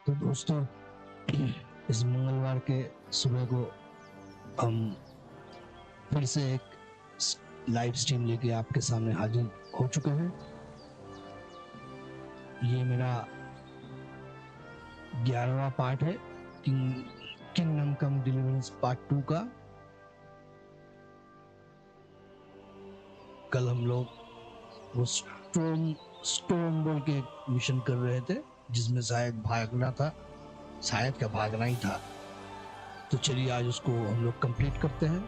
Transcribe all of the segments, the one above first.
तो दोस्तों, इस मंगलवार के सुबह को हम फिर से एक लाइव स्ट्रीम लेके आपके सामने हाजिर हो चुके हैं। ये मेरा 11वां पार्ट है किंगडम कम डिलीवरेंस पार्ट 2 का। कल हम लोग वो स्टोन बोल के मिशन कर रहे थे जिसमें शायद भागना था, शायद क्या भागना ही था। तो चलिए आज उसको हम लोग कंप्लीट करते हैं।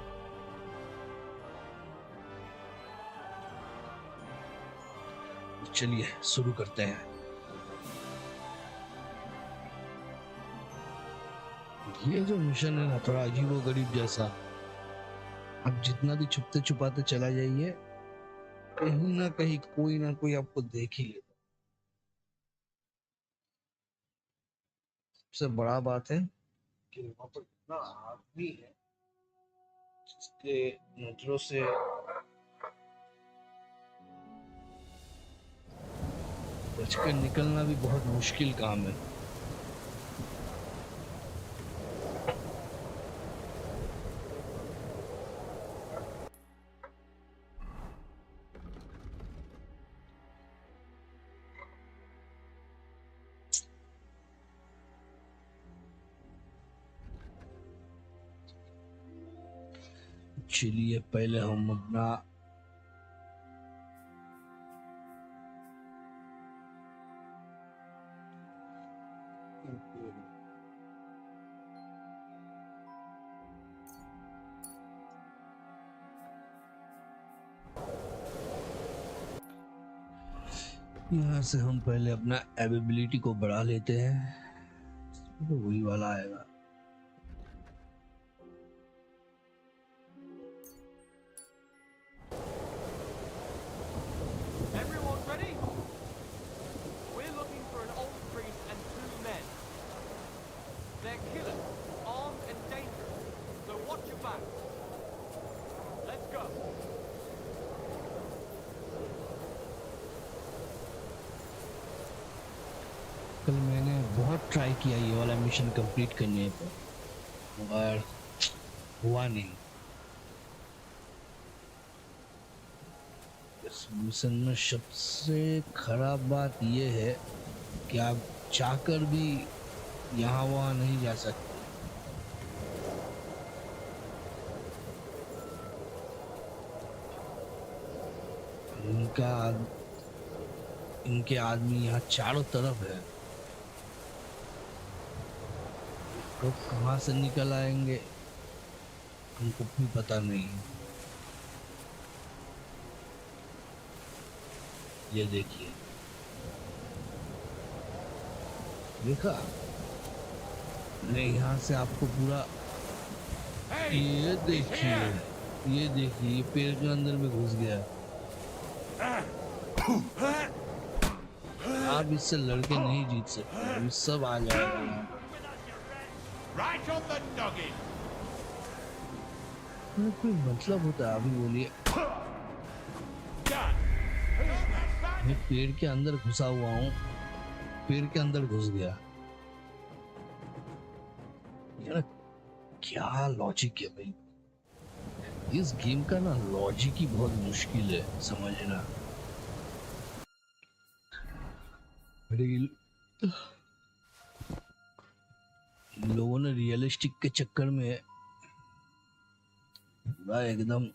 चलिए शुरू करते हैं। ये जो मिशन है ना, थोड़ा अजीबोगरीब जैसा। अब जितना भी छुपते छुपाते चला जाइए, कहीं ना कहीं कोई ना कोई आपको देख ही लेगा। सबसे बड़ा बात है कि वहां पर इतना आदमी है जिसके नजरों से बचकर निकलना भी बहुत मुश्किल काम है। चलिए पहले हम अपना यहाँ से हम पहले अपना एबिलिटी को बढ़ा लेते हैं। तो वही वाला आएगा। कल मैंने बहुत ट्राई किया ये वाला मिशन कंप्लीट करने पर, और हुआ नहीं। इस मिशन में सबसे खराब बात ये है कि आप चाहकर भी यहाँ वहाँ नहीं जा सकते। इनके आदमी यहाँ चारों तरफ है। तो कहाँ से निकल आएंगे हमको भी पता नहीं। ये देखिए, देखा नहीं, यहाँ से आपको पूरा ये देखिए, ये पेड़ के अंदर में घुस गया। आप इससे लड़के नहीं जीत सकते, अभी सब आ जाएगा। कोई मतलब होता है? अभी बोलिए, मैं पेड़ के अंदर घुसा हुआ हूँ, पेड़ के अंदर घुस गया। यार क्या लॉजिक है भाई, इस गेम का ना लॉजिक ही बहुत मुश्किल है समझना। लोगों ने रियलिस्टिक के चक्कर में पूरा एकदम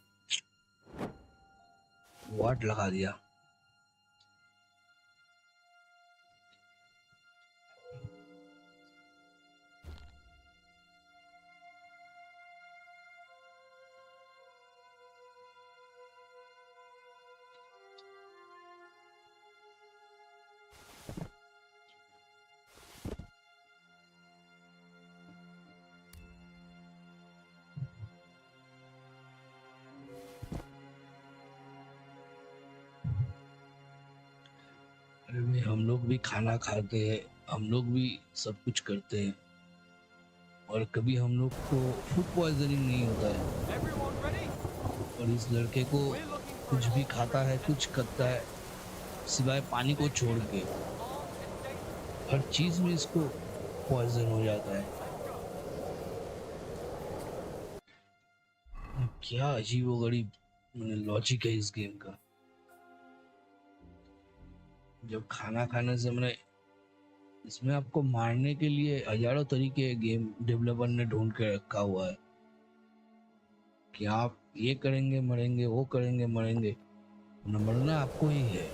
वाट लगा दिया। हम लोग भी खाना खाते हैं, हम लोग भी सब कुछ करते हैं, और कभी हम लोग को फूड पॉइजनिंग नहीं होता है। और इस लड़के को कुछ भी खाता है, कुछ करता है, सिवाय पानी को छोड़ के हर चीज में इसको पॉइजन हो जाता है। क्या अजीबोगरीब मैंने लॉजिक है इस गेम का। जब खाना खाने से मैंने, इसमें आपको मारने के लिए हजारों तरीके गेम डेवलपर ने ढूंढ के रखा हुआ है कि आप ये करेंगे मरेंगे, वो करेंगे मरेंगे, न मरना आपको ही है।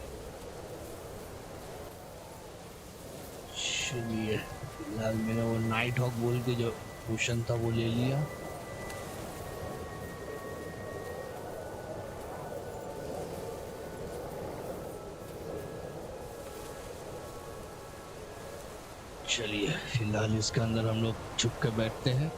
चलिए फिलहाल मैंने वो नाइट हॉक बोल के जो पोशन था वो ले लिया। चलिए फिलहाल इसके अंदर हम लोग छुप के बैठते हैं।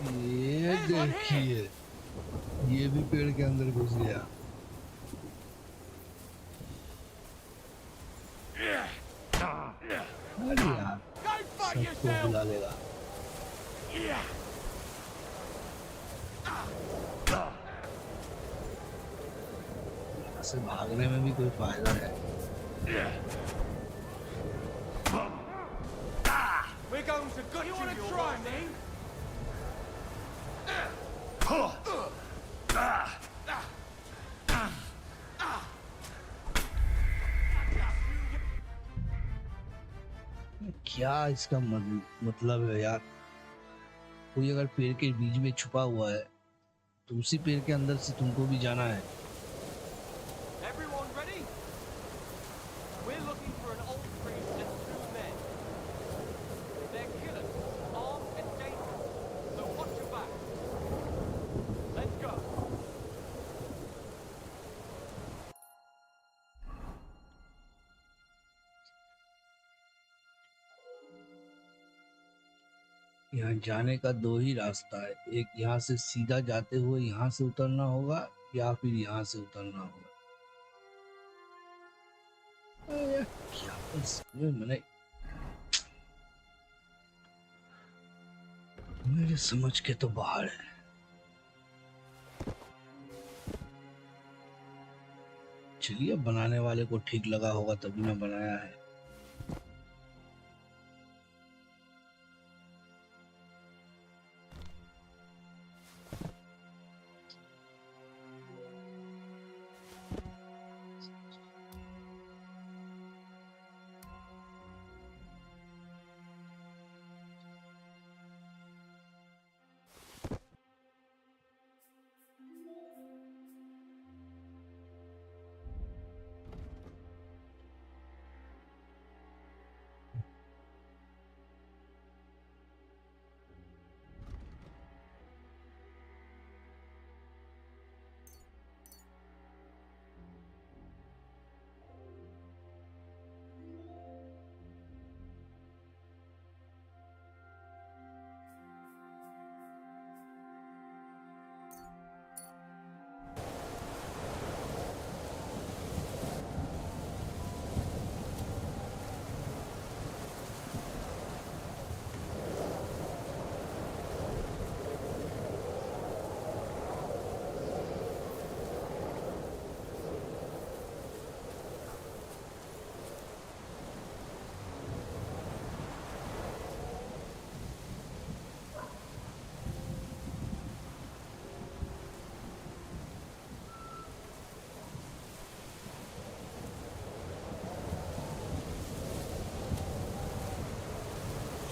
ये देखिए, ये भी पेड़ के अंदर घुस गया। अरे यार, सबको बुला लेगा। यहाँ से भागने में भी कोई फायदा है? We're going to gut you, wanna try me? क्या इसका मतलब है यार? कोई अगर पेड़ के बीच में छुपा हुआ है तो उसी पेड़ के अंदर से तुमको भी जाना है। Everyone ready? We're looking for an old priest and two men. They're killers, armed and dangerous. So watch your back. Let's go. यहाँ जाने का दो ही रास्ता है, एक यहाँ से सीधा जाते हुए यहाँ से उतरना होगा या फिर यहाँ से उतरना होगा। अरे क्या इसमें मैंने, मेरे समझ के तो बाहर है। चलिए, बनाने वाले को ठीक लगा होगा तभी ना बनाया है।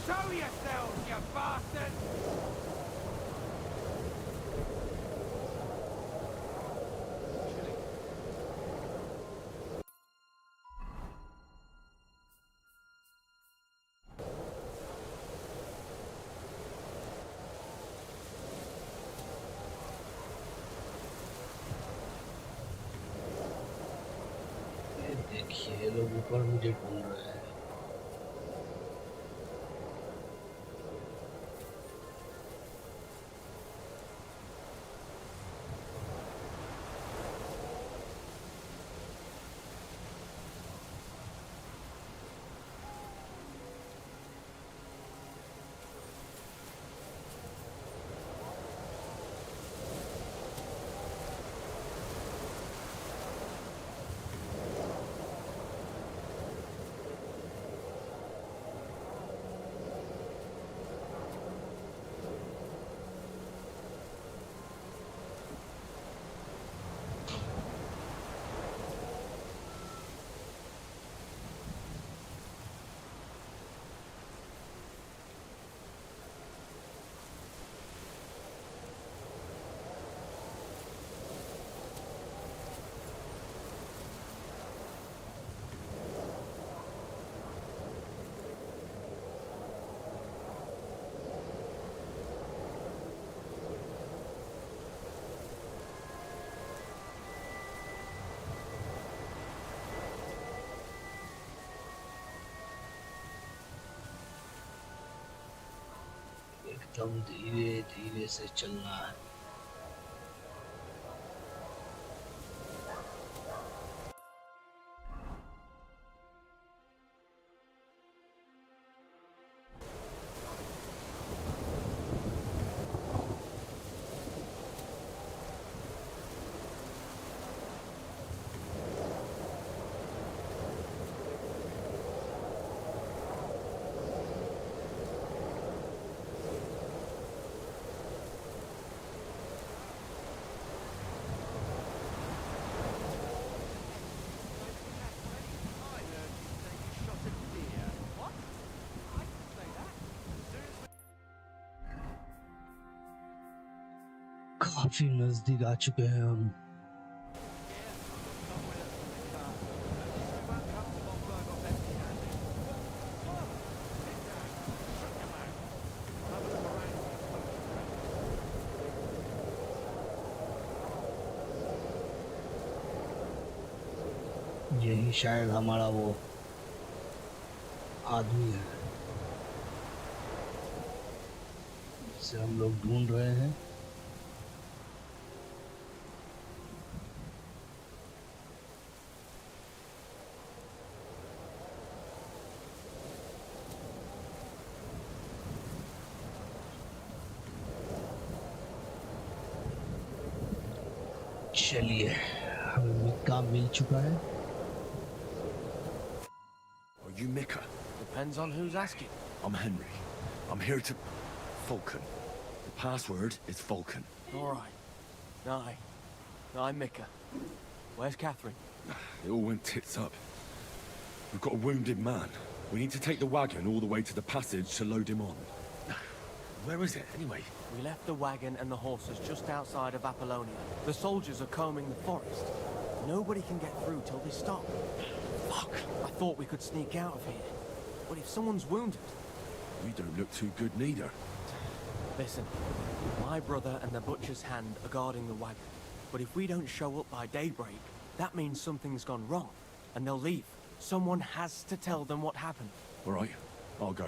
Show yourselves, you bastards! ये देखिए ये लोग ऊपर मुझे ढूंढ रहे हैं। एकदम धीरे धीरे से चलना है। काफी नजदीक आ चुके हैं हम। यही शायद हमारा वो आदमी है जिसे हम लोग ढूंढ रहे हैं। चलिए हमें काम मिल चुका है। Are you Mika? Depends on who's asking. I'm Henry. I'm here to... Falcon. The password is Falcon. All right. Aye. I'm Mika. Where's Catherine? It all went tits up. We've got a wounded man. We need to take the wagon all the way to the passage to load him on. Where is it, anyway? We left the wagon and the horses just outside of Apollonia. The soldiers are combing the forest. Nobody can get through till they stop. Fuck! I thought we could sneak out of here. But if someone's wounded... We don't look too good neither. Listen, my brother and the butcher's hand are guarding the wagon. But if we don't show up by daybreak, that means something's gone wrong. And they'll leave. Someone has to tell them what happened. All right, I'll go.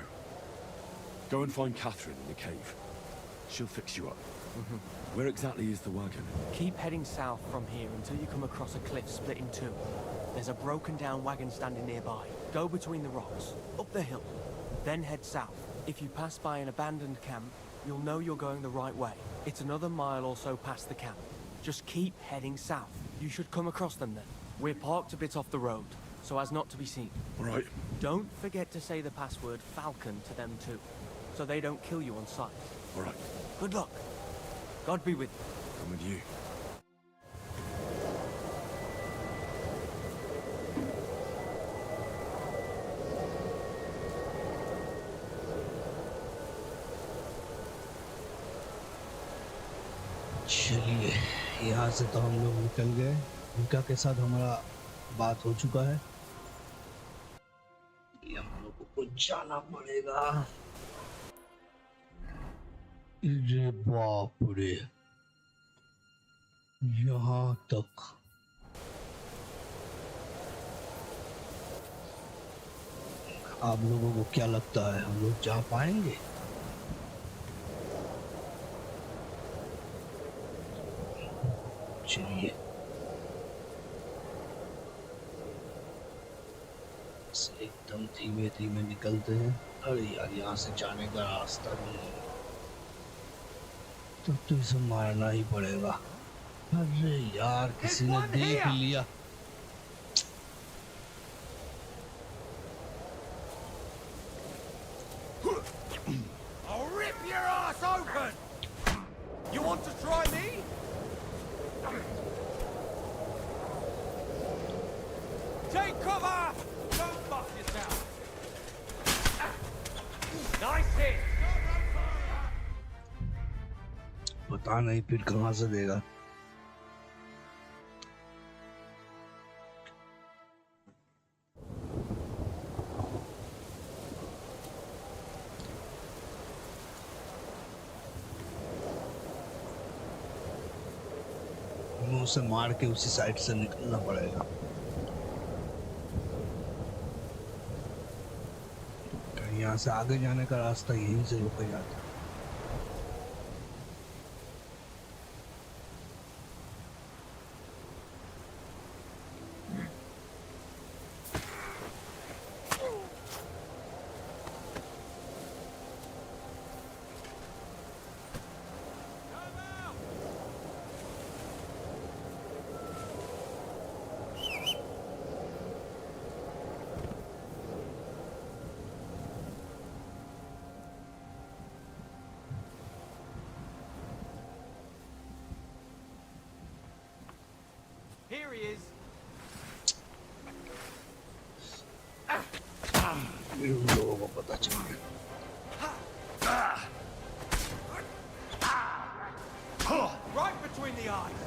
Go and find Catherine in the cave. She'll fix you up. Where exactly is the wagon? Keep heading south from here until you come across a cliff split in two. There's a broken down wagon standing nearby. Go between the rocks, up the hill, then head south. If you pass by an abandoned camp, you'll know you're going the right way. It's another mile or so past the camp. Just keep heading south. You should come across them then. We're parked a bit off the road, so as not to be seen. All right. Don't forget to say the password Falcon to them too, so they don't kill you on sight. All right. Good luck. God be with you. I'm with you. चलिए, यहाँ से तो हम लोग निकल गए। उनका के साथ हमारा बात हो चुका है। ये हम लोगों को जाना पड़ेगा। अरे बाप रे, यहाँ तक। आप लोगों को क्या लगता है हम लोग जा पाएंगे? चलिए, एकदम धीमे धीमे निकलते हैं। अरे यार, यहाँ से जाने का रास्ता भी नहीं है, तो इसे मारना ही पड़ेगा। अरे यार, किसी ने देख लिया। I'll rip your ass open! You want to try me? Take cover! Don't fuck yourself! Nice hit! पता नहीं फिर कहाँ से देगा। उसे मार के उसी साइड से निकलना पड़ेगा। यहाँ से आगे जाने का रास्ता यहीं से रुक जाता है। Here he is. उन लोगों को पता चल गया। Right between the eyes!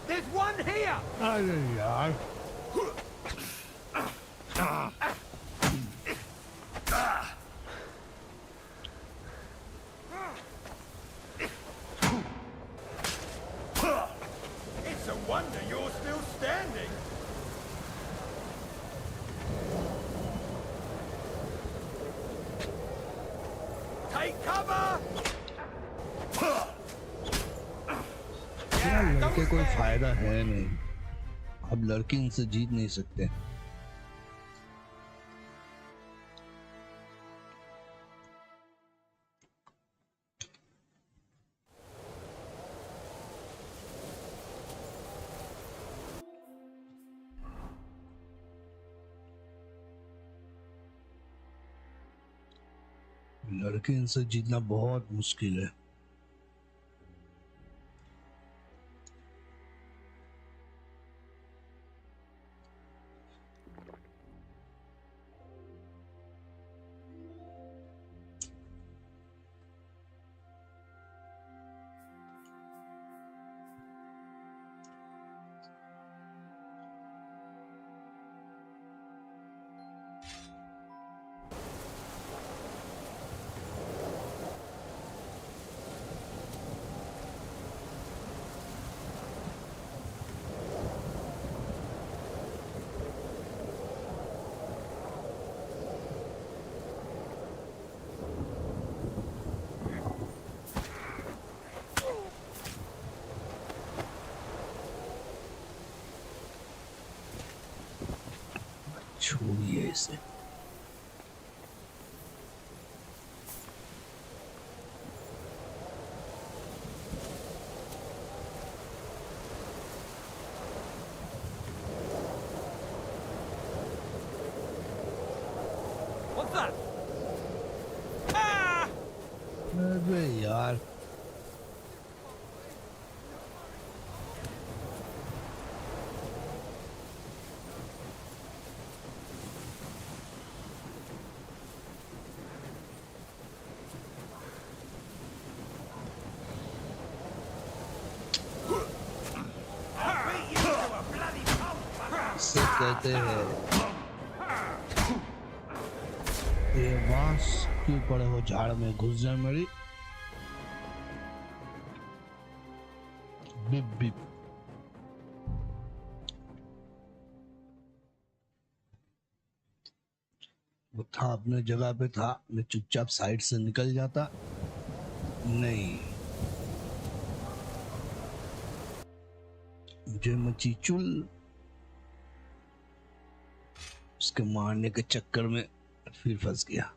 There's one here! अरे यार, It's a wonder you're still standing! Take cover! यार लड़के कोई फायदा है नहीं। अब लड़के इनसे जीत नहीं सकते। लड़के इनसे जीतना बहुत मुश्किल है। छोड़िए इसे। What's that? Ah! अरे यार इससे कहते हैं ये बांस क्यों पड़े हो झाड़ में घुस जाए मेरी। Beep beep. वो था अपने जगह पे था, मैं चुपचाप साइड से निकल जाता। नहीं, मुझे मची चुल। उसके मारने के चक्कर में फिर फंस गया।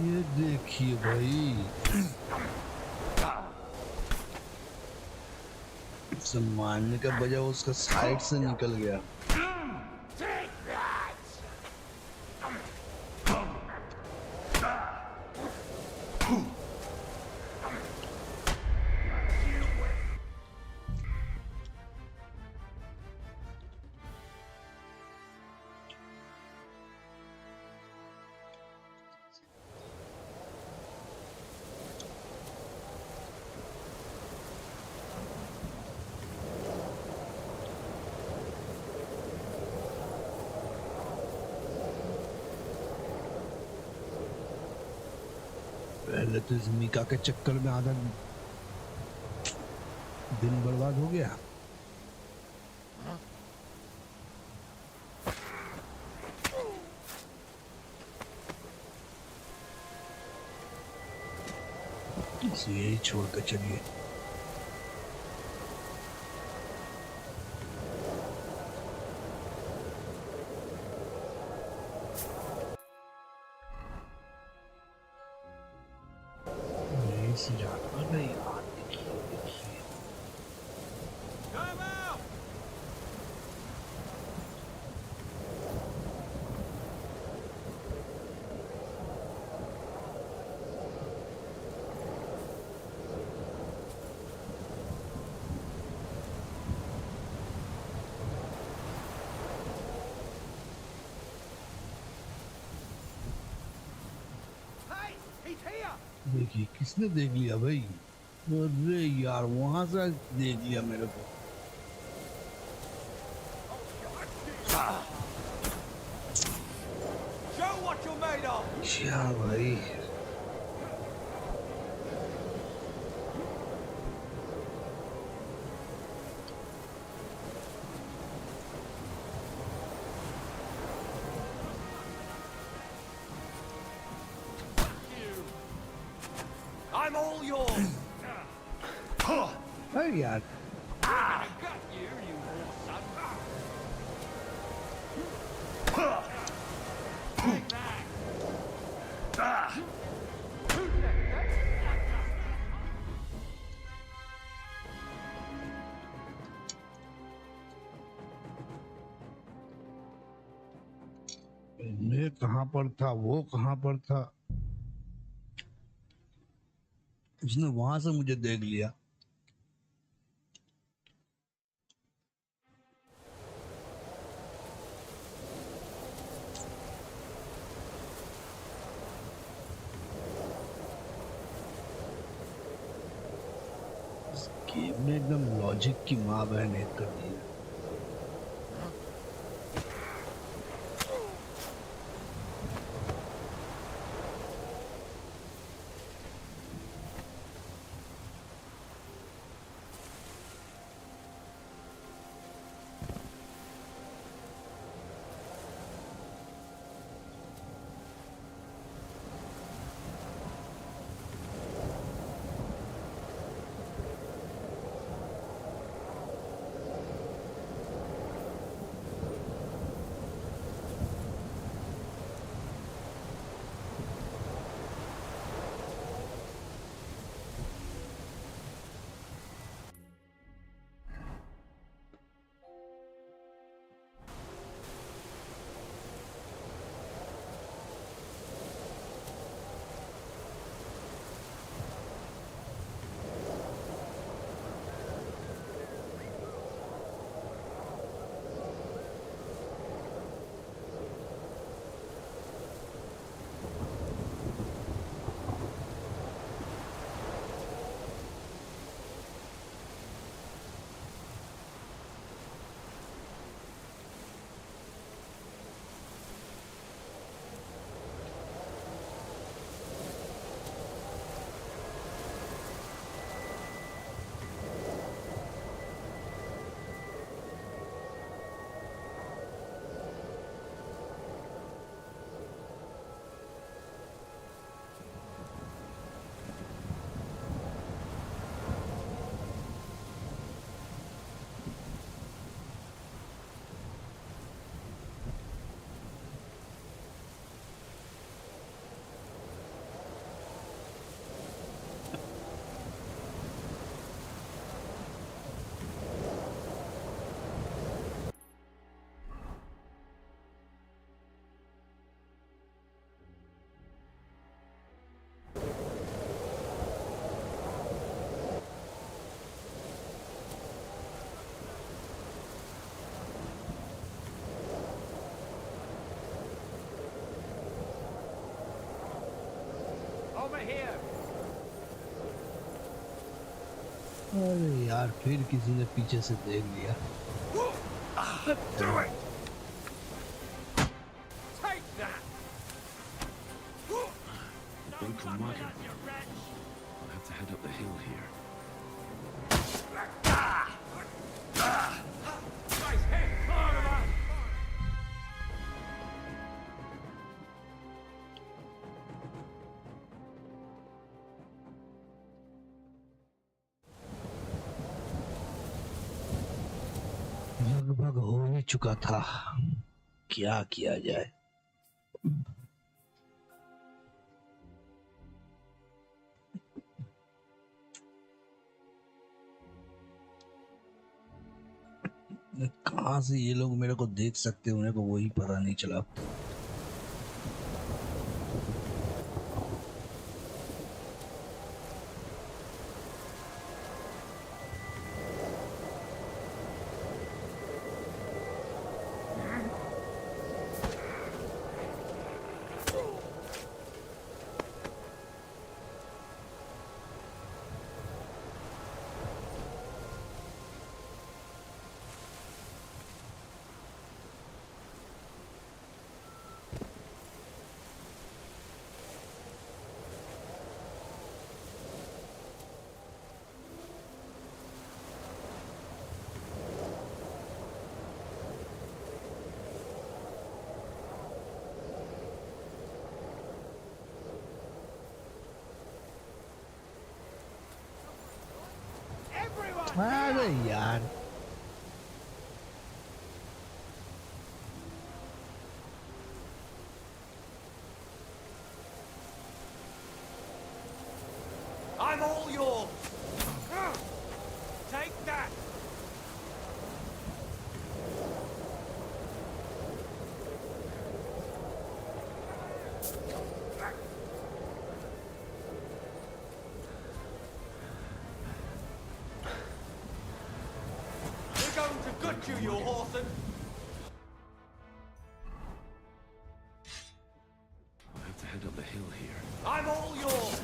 ये देखिए भाई, उसे मारने का बजाय उसका साइड से निकल गया। पहले तो इस मीका के चक्कर में आधा दिन बर्बाद हो गया। इसे यही छोड़ कर चलिए। से जाना नहीं यार। देखिए देखिए Come out! Hey, he's here! देखिए किसने देख लिया भाई। अरे यार वहां से देख लिया मेरे को। Show what you're made of! क्या भाई, them all yours. अरे यार I got you, you whore son. Take that. Who's next, eh? मैं कहाँ पर था, वो कहाँ पर था? उसने वहां से मुझे देख लिया। इस गेम ने एकदम लॉजिक की माँ बहन एक कर दी है। Over here. अरे यार फिर किसी ने पीछे से देख लिया। Do it! Take that! Broken wagon. I'll have to head up the hill here. Nice hit! Climb him up! लगभग हो ही चुका था, क्या किया जाए। कहाँ से ये लोग मेरे को देख सकते हैं, उन्हें को वही पता नहीं चला। अरे यार I'm all yours. Take that. We're going to gut you, you whoreson. I have to head up the hill here. I'm all yours.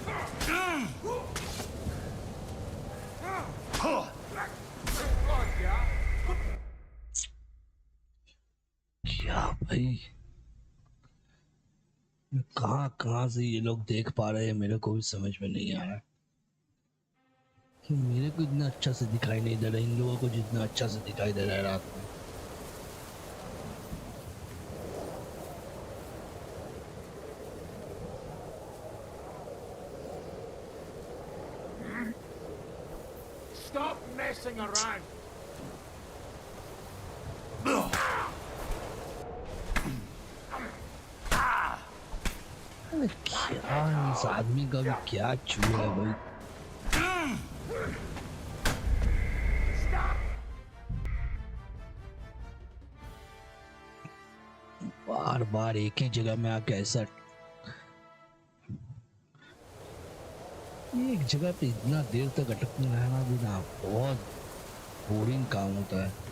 क्या भाई कहाँ कहाँ से ये लोग देख पा रहे हैं मेरे को भी समझ में नहीं आ रहा मेरे को इतना अच्छा से दिखाई नहीं दे रहा इन लोगों को जितना अच्छा से दिखाई दे रहा है रात में Stop messing around. अरे क्या इस आदमी का भी क्या चूल है भाई बार बार एक ही जगह में आके ऐसा एक जगह पे इतना देर तक अटकने रहना भी ना बहुत बोरिंग काम होता है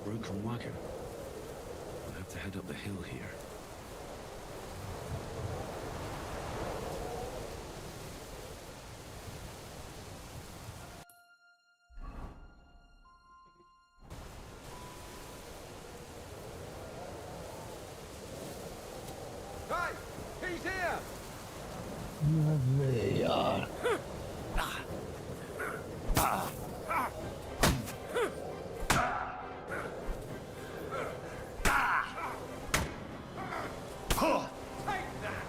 broken wagon. I'll have to head up the hill here. Hey! He's here! अरे यार Take that!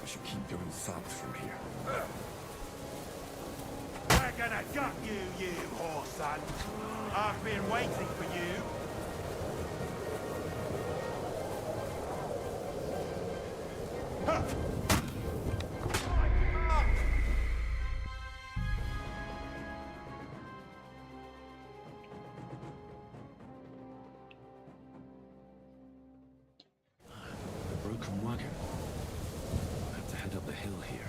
I should keep going south from here. We're gonna gut you, you whore son! I've been waiting for you! Huh. A broken wagon. I'll have to head up the hill here.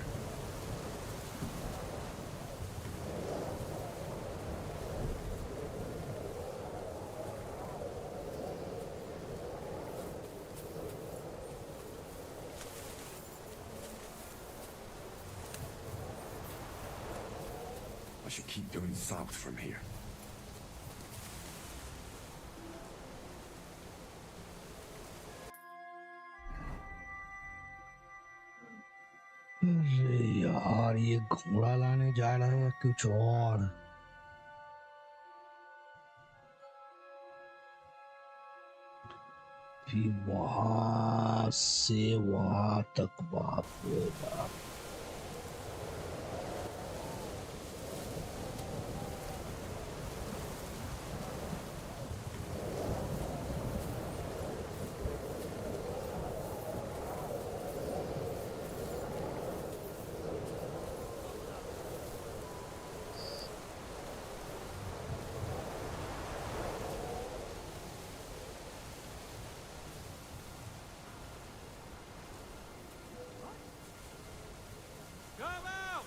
I should keep going south from here. अरे यार ये घोड़ा लाने जा रहा है या कुछ और फिर वहां से वहां तक बाप रे बाप Come out!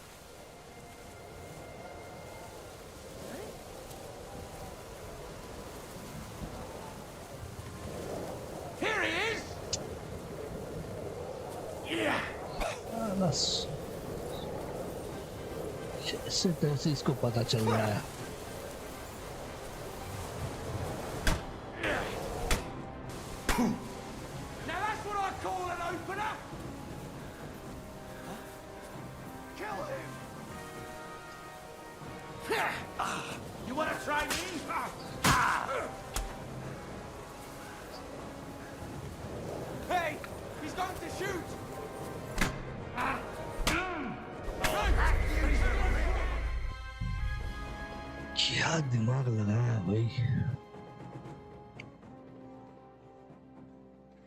Here he is! Yeah! बस ऐसे तैसे इसको पता चल रहा है Now that's what I call an opener! Kill him! You wanna try me? Hey! He's going to shoot! क्या दिमाग लगाया है भाई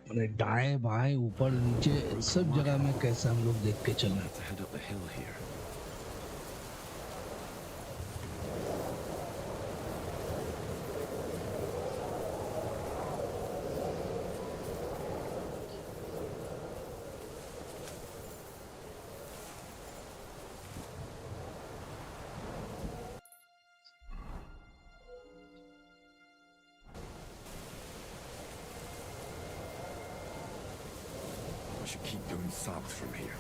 मैंने दाएं बाएं ऊपर नीचे सब जगह में कैसे हम लोग देख के चल I'll रहे have to head up the hill here. I should keep going south from here.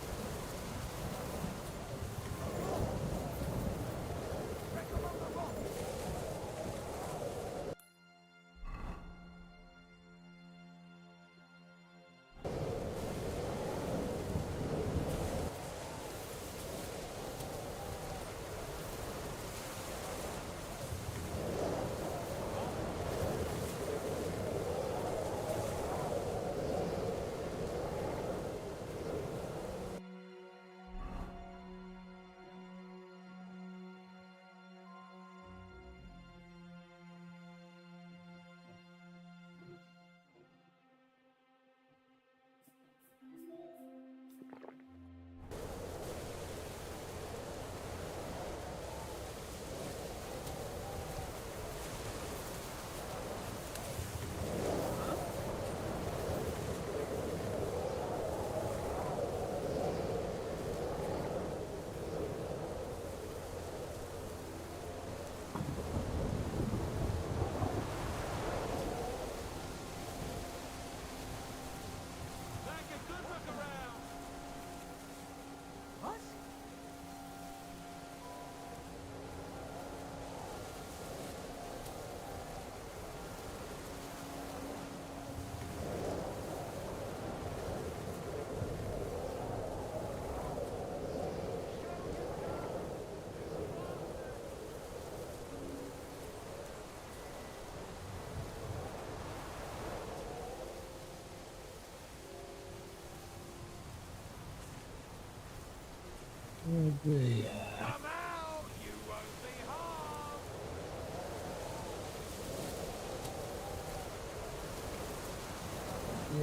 अबे यार, Come out! You won't be harmed!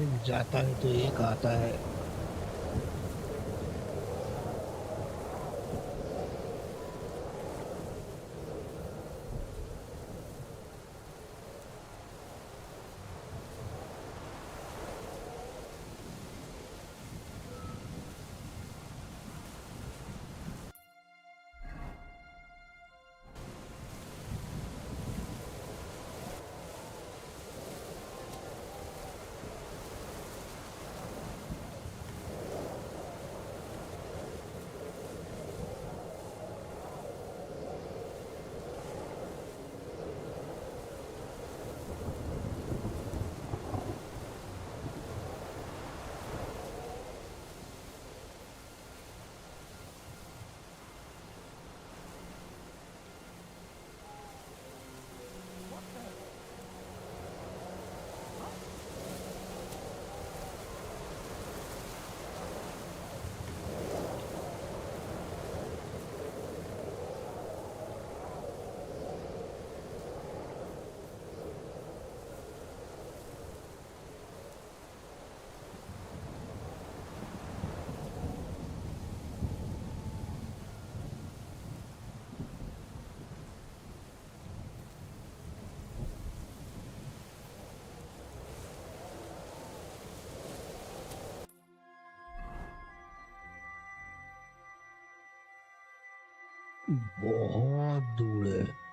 एक जाता है तो एक आता है। बहुत दूर है।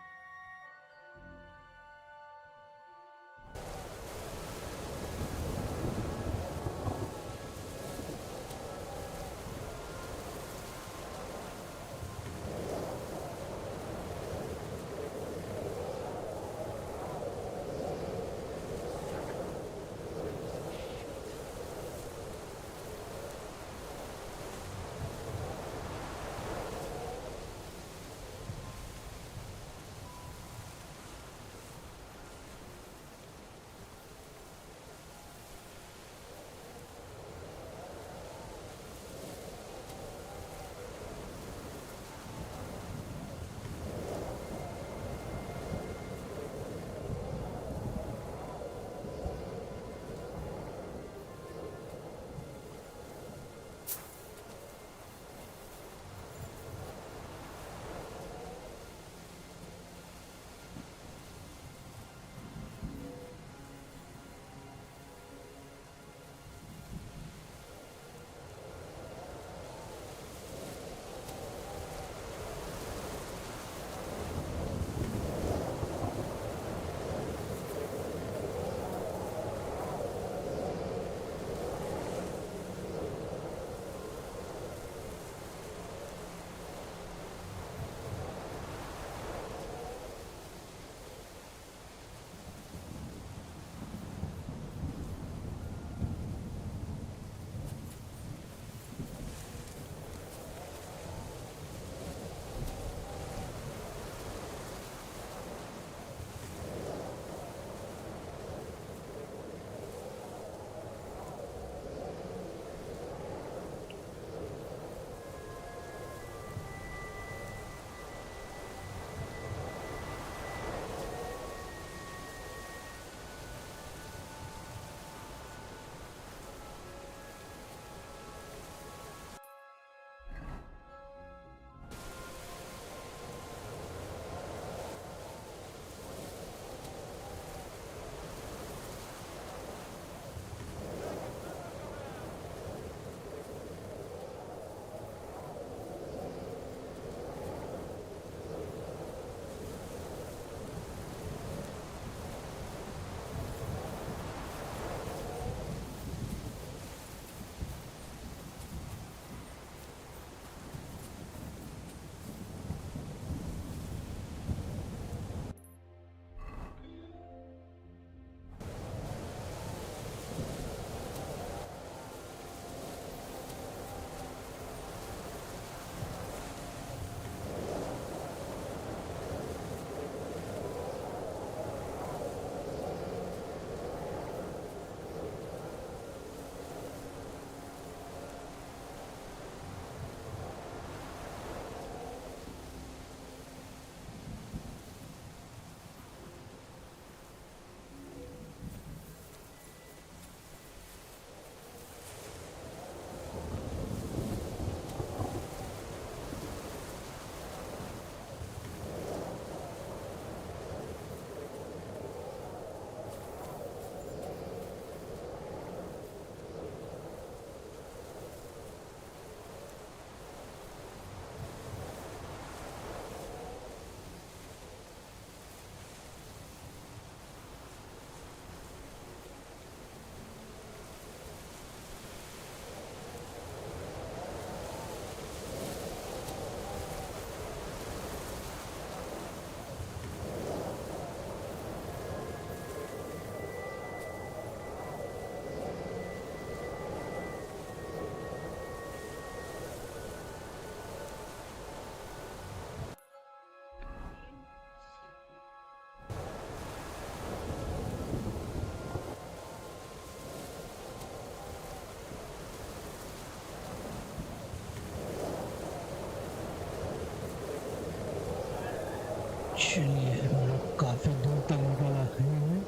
चलिए हम लोग काफी दूर तक निकल आए हैं।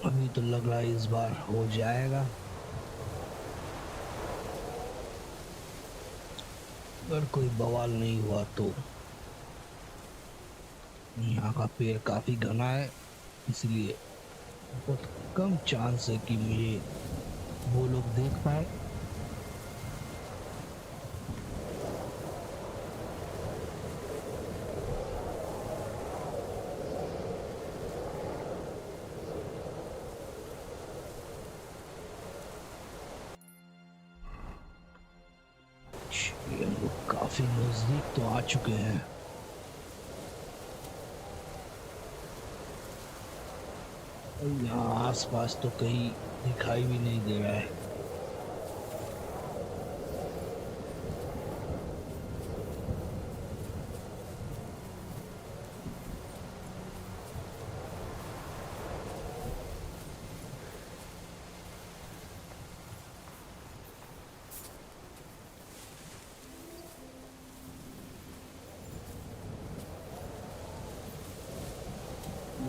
अभी तो लग रहा है इस बार हो जाएगा, अगर कोई बवाल नहीं हुआ तो। यहाँ का पेड़ काफी घना है, इसलिए बहुत कम चांस है कि मुझे वो लोग देख पाए। हम लोग काफी नजदीक तो आ चुके हैं। और यहाँ आसपास तो कहीं दिखाई भी नहीं दे रहा है।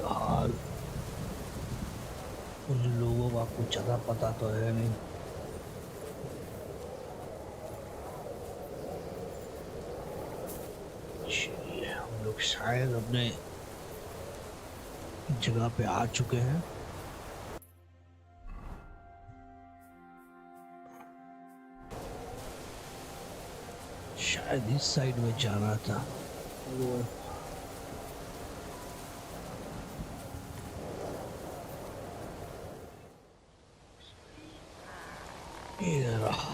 यार उन लोगों का कुछ ज्यादा पता तो है नहीं। चलिए हम लोग शायद अपने जगह पे आ चुके हैं। शायद इस साइड में जाना था। इधर रहा।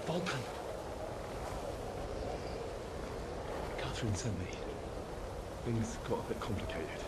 Vulcan. Catherine sent me. Things got a bit complicated.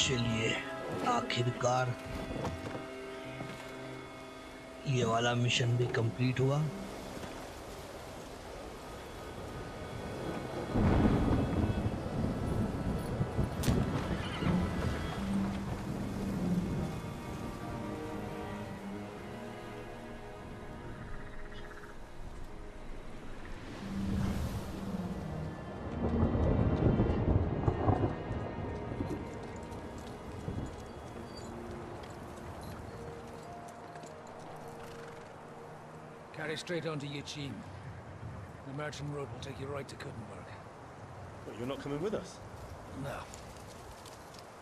चलिए आखिरकार ये वाला मिशन भी कंप्लीट हुआ। Carry straight on to Yichin. The merchant road will take you right to Kuttenberg. But you're not coming with us? No.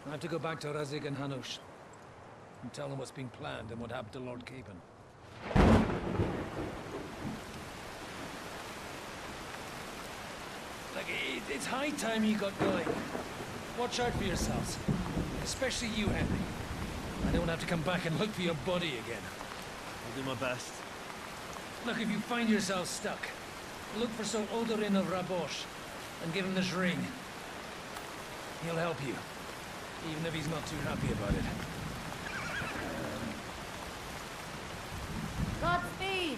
I have to go back to Razig and Hanush and tell them what's been planned and what happened to Lord Capon. It's high time you got going. Watch out for yourselves. Especially you, Henry. I don't have to come back and look for your body again. I'll do my best. Look, if you find yourself stuck, look for Sir Odorin of Rabosh and give him this ring. He'll help you, even if he's not too happy about it. Godspeed!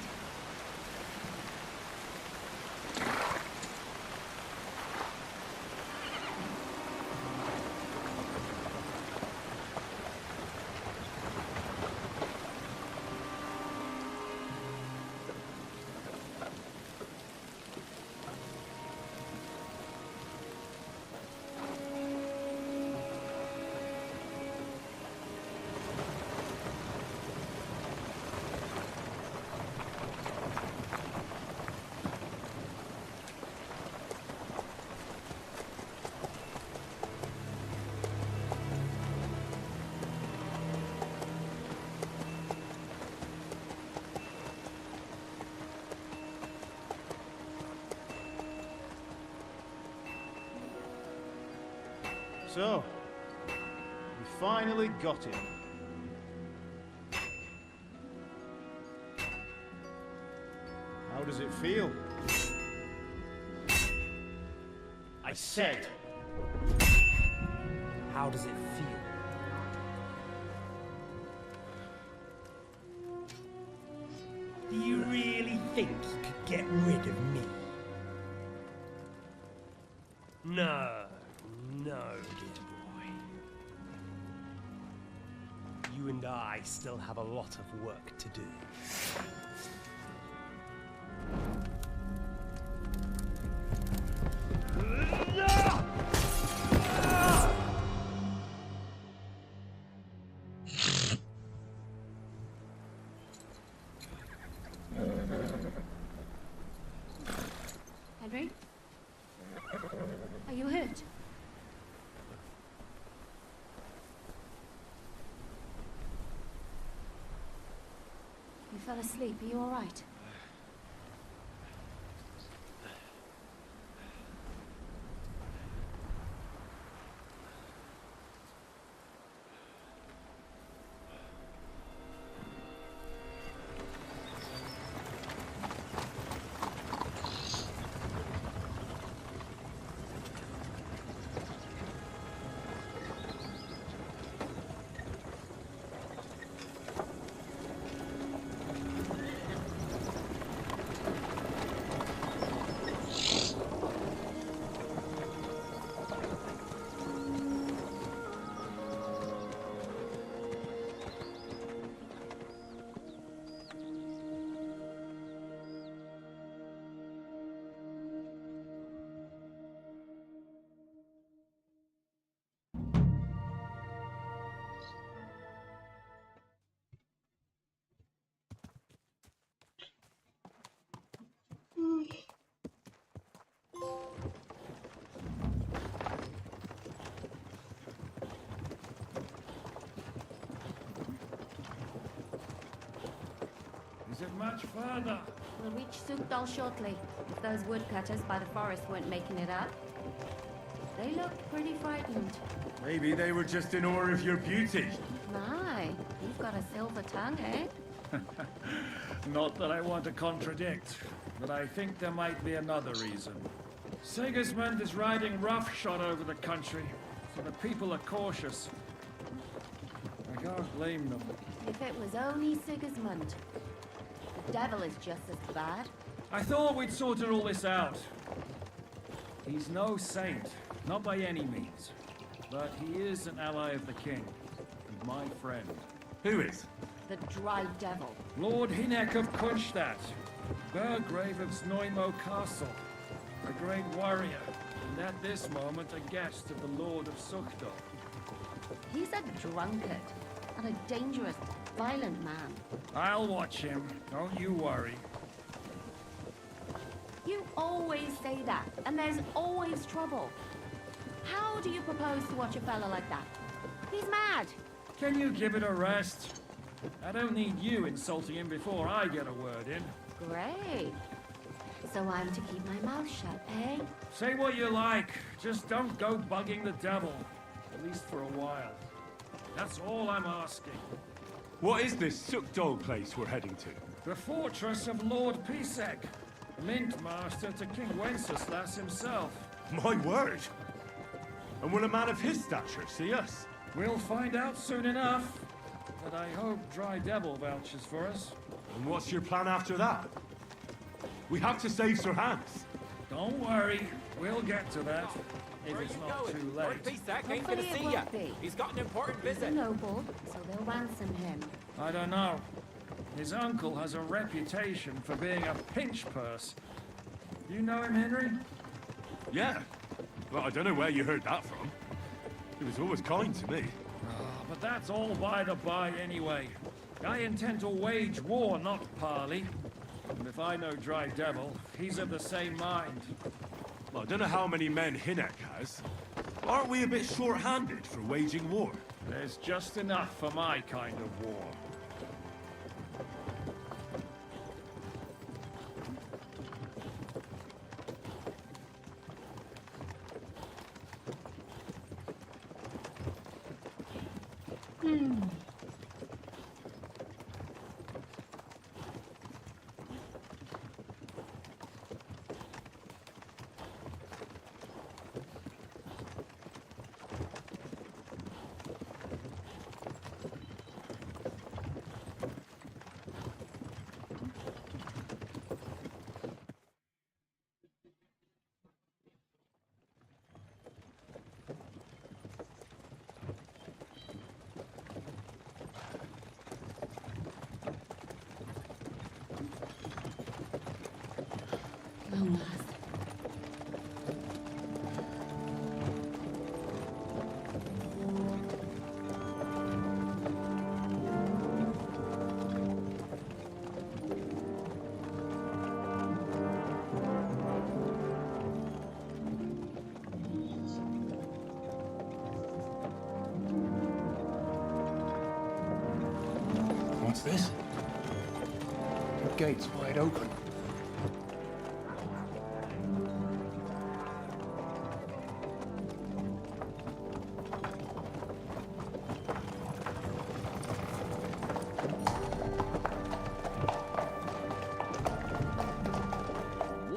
So, we finally got him. How does it feel? I said, How does it feel? Do you really think you could get rid of me? No, no, dear boy. You and I still have a lot of work to do. Henry? Are you hurt? You fell asleep. Are you all right? Is it much further? We'll reach Sukdal shortly, if those woodcutters by the forest weren't making it up. They looked pretty frightened. Maybe they were just in awe of your beauty. My, you've got a silver tongue, eh? Not that I want to contradict, but I think there might be another reason. Sigismund is riding roughshod over the country, so the people are cautious. I can't blame them. If it was only Sigismund. The devil is just as bad. I thought we'd sorted all this out. He's no saint, not by any means. But he is an ally of the king, and my friend. Who is? The dry devil. Lord Hinek of Kunstadt, Burgrave of Znojmo Castle, a great warrior, and at this moment a guest of the Lord of Sukdal. He's a drunkard, and a dangerous, violent man. I'll watch him, don't you worry. You always say that, and there's always trouble. How do you propose to watch a fella like that? He's mad. Can you give it a rest? I don't need you insulting him before I get a word in. Great. So I'm to keep my mouth shut, eh? Say what you like, just don't go bugging the devil. At least for a while. That's all I'm asking. What is this Sukdal place we're heading to? The fortress of Lord Pisek, Mint Master to King Wenceslas himself. My word! And will a man of his stature see us? We'll find out soon enough. But I hope Dry Devil vouches for us. And what's your plan after that? We have to save Sir Hans. Don't worry, we'll get to that. If it's not too late. Pisak ain't Hopefully gonna it see won't ya. be. He's got an important He's a visit. noble, so they'll ransom him. I don't know. His uncle has a reputation for being a pinch purse. You know him, Henry? Yeah. Well, I don't know where you heard that from. He was always kind to me. But that's all by the by anyway. I intend to wage war, not parley. And if I know Dry Devil, he's of the same mind. Well, I don't know how many men Hinek has. Aren't we a bit short-handed for waging war? There's just enough for my kind of war. long last. What's this? The gate's wide open.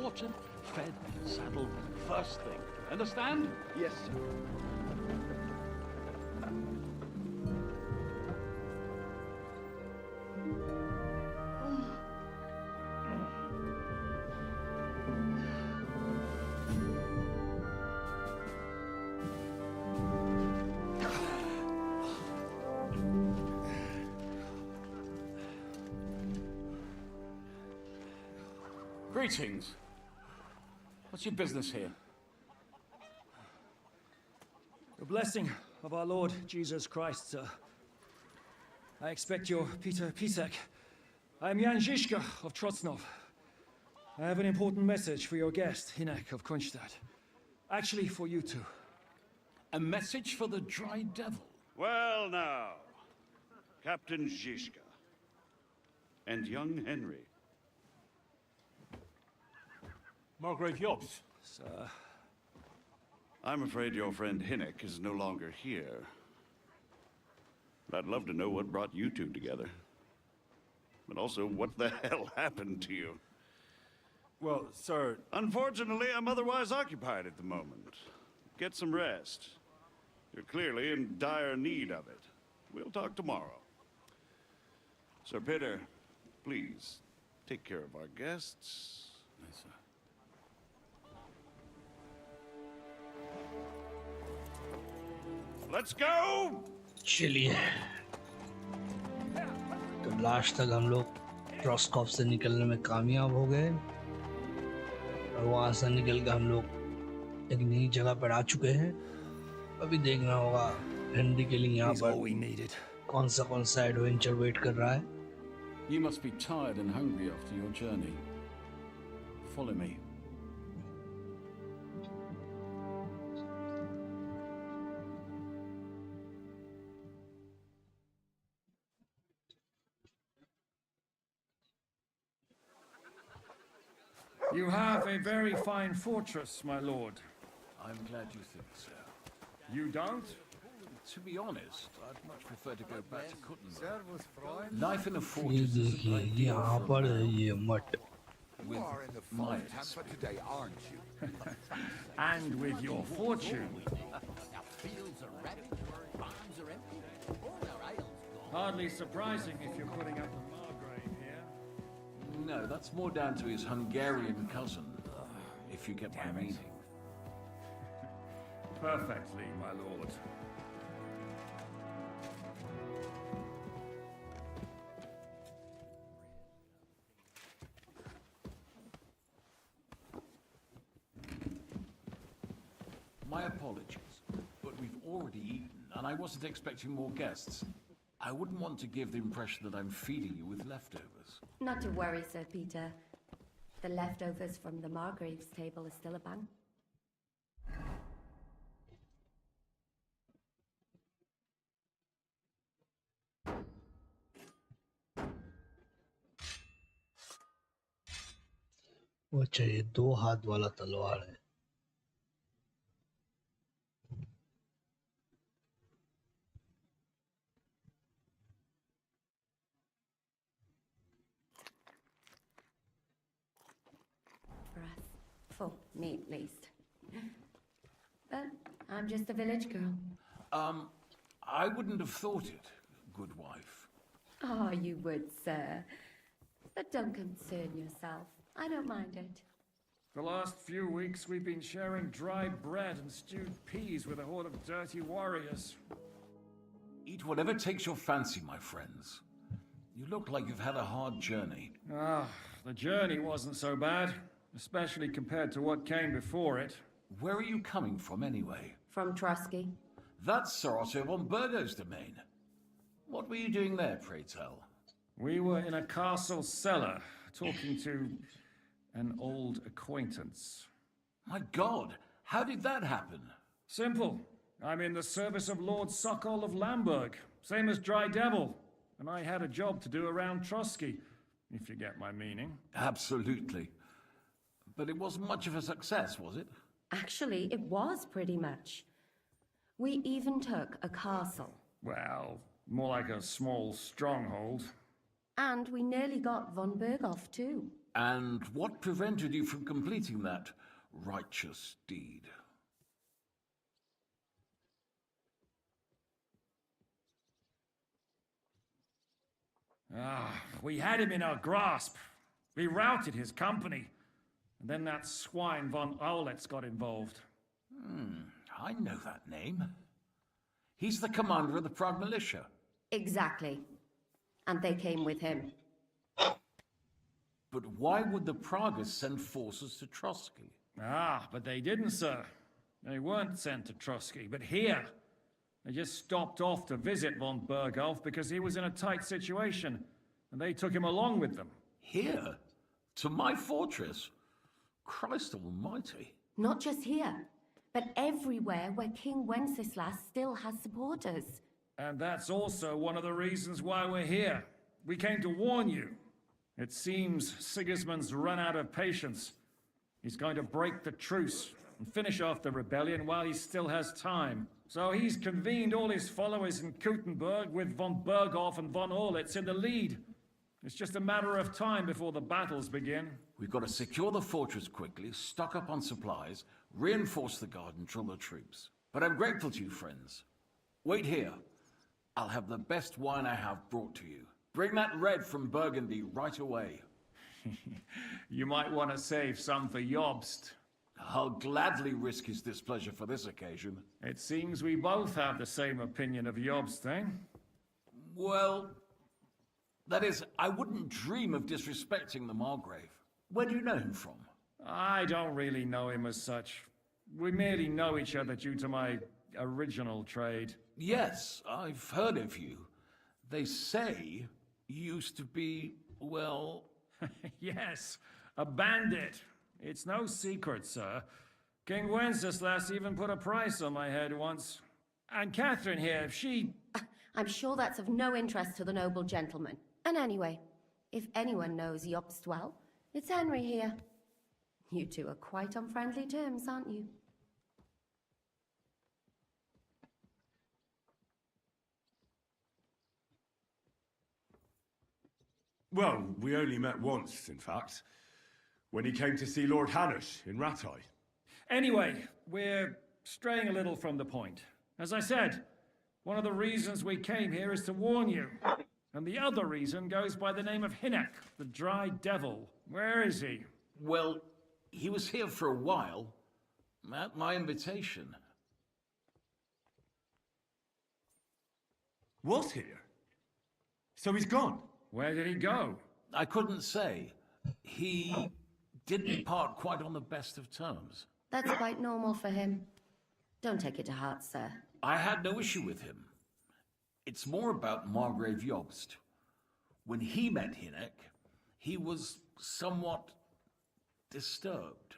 Watered, fed, saddled, first thing. Understand? Yes, sir. Greetings. What's your business here? The blessing of our Lord Jesus Christ, sir. I expect you're Peter Pisek. I am Jan Žižka of Trocnov. I have an important message for your guest, Hinek of Kunstadt. Actually, for you two. A message for the Dry Devil? Well now, Captain Žižka and young Henry. Margrave Jobs. Sir. I'm afraid your friend Hinek is no longer here. But I'd love to know what brought you two together. But also, what the hell happened to you? Well, sir, Unfortunately, I'm otherwise occupied at the moment. Get some rest. You're clearly in dire need of it. We'll talk tomorrow. Sir Peter, please, take care of our guests. Yes, sir. Let's go! चलिए तो last तक हम लोग ट्रॉस्कॉफ से निकलने में कामयाब हो गए और वहां से निकल कर हम लोग एक नई जगह पर आ चुके हैं। अभी देखना होगा हेनरी के लिए यहाँ पर कौन सा एडवेंचर वेट कर रहा है। You must be tired and hungry after your journey. Follow me. You have a very fine fortress, my lord. I'm glad you think so. You don't? To be honest, I'd much prefer to go back to Kuttenberg. Life in a ये fortress is देखिए an यहाँ ideal पर है ये मठ। with my experience. today, aren't you? And with your fortune. Hardly surprising if you're putting up a Margrave here. No, that's more down to his Hungarian cousin, if you get my meaning. Perfectly, my lord. My apologies, but we've already eaten, and I wasn't expecting more guests. I wouldn't want to give the impression that I'm feeding you with leftovers. Not to worry, Sir Peter. The leftovers from the Margrave's table is still a bang. वो चाहिए 2 हाथ वाला तलवार है। For us. For me, at least. But I'm just a village girl. I wouldn't have thought it, good wife. Oh, you would, sir. But don't concern yourself. I don't mind it. The last few weeks we've been sharing dry bread and stewed peas with a horde of dirty warriors. Eat whatever takes your fancy, my friends. You look like you've had a hard journey. Ah, the journey wasn't so bad. especially compared to what came before it. Where are you coming from, anyway? From Trusky. That's Sir Otto von Burgo's domain. What were you doing there, pray tell? We were in a castle cellar, talking to an old acquaintance. My God, how did that happen? Simple. I'm in the service of Lord Sokol of Lamberg, same as Dry Devil, and I had a job to do around Trusky, if you get my meaning. Absolutely. But it wasn't much of a success, was it? Actually, it was pretty much. We even took a castle. Well, more like a small stronghold. And we nearly got von Berghoff, too. And what prevented you from completing that righteous deed? We had him in our grasp. We routed his company. And then that swine von Aulitz got involved. I know that name. He's the commander of the Prague militia. Exactly. And they came with him. But why would the Praguers send forces to Trotsky? But they didn't, sir. They weren't sent to Trotsky, but here. They just stopped off to visit von Berghoff because he was in a tight situation, and they took him along with them. Here? To my fortress? Christ almighty. Not just here, but everywhere where King Wenceslas still has supporters. And that's also one of the reasons why we're here. We came to warn you. It seems Sigismund's run out of patience. He's going to break the truce and finish off the rebellion while he still has time. So he's convened all his followers in Kuttenberg with von Berghoff and von Aulitz in the lead. It's just a matter of time before the battles begin. We've got to secure the fortress quickly, stock up on supplies, reinforce the guard and drill the troops. But I'm grateful to you, friends. Wait here. I'll have the best wine I have brought to you. Bring that red from Burgundy right away. You might want to save some for Jobst. I'll gladly risk his displeasure for this occasion. It seems we both have the same opinion of Jobst, eh? Well, that is, I wouldn't dream of disrespecting the Margrave. Where do you know him from? I don't really know him as such. We merely know each other due to my original trade. Yes, I've heard of you. They say you used to be, well... Yes, a bandit. It's no secret, sir. King Wenceslas even put a price on my head once. And Catherine here, she... I'm sure that's of no interest to the noble gentleman. And anyway, if anyone knows Jobst well, it's Henry here. You two are quite on friendly terms, aren't you? Well, we only met once, in fact. When he came to see Lord Hanush in Rattay. Anyway, we're straying a little from the point. As I said, one of the reasons we came here is to warn you. And the other reason goes by the name of Hinek, the Dry Devil. Where is he? Well, he was here for a while, at my invitation. Was here? So he's gone? Where did he go? I couldn't say. He didn't part quite on the best of terms. That's quite normal for him. Don't take it to heart, sir. I had no issue with him. It's more about Margrave Jobst. When he met Hinek, he was somewhat disturbed.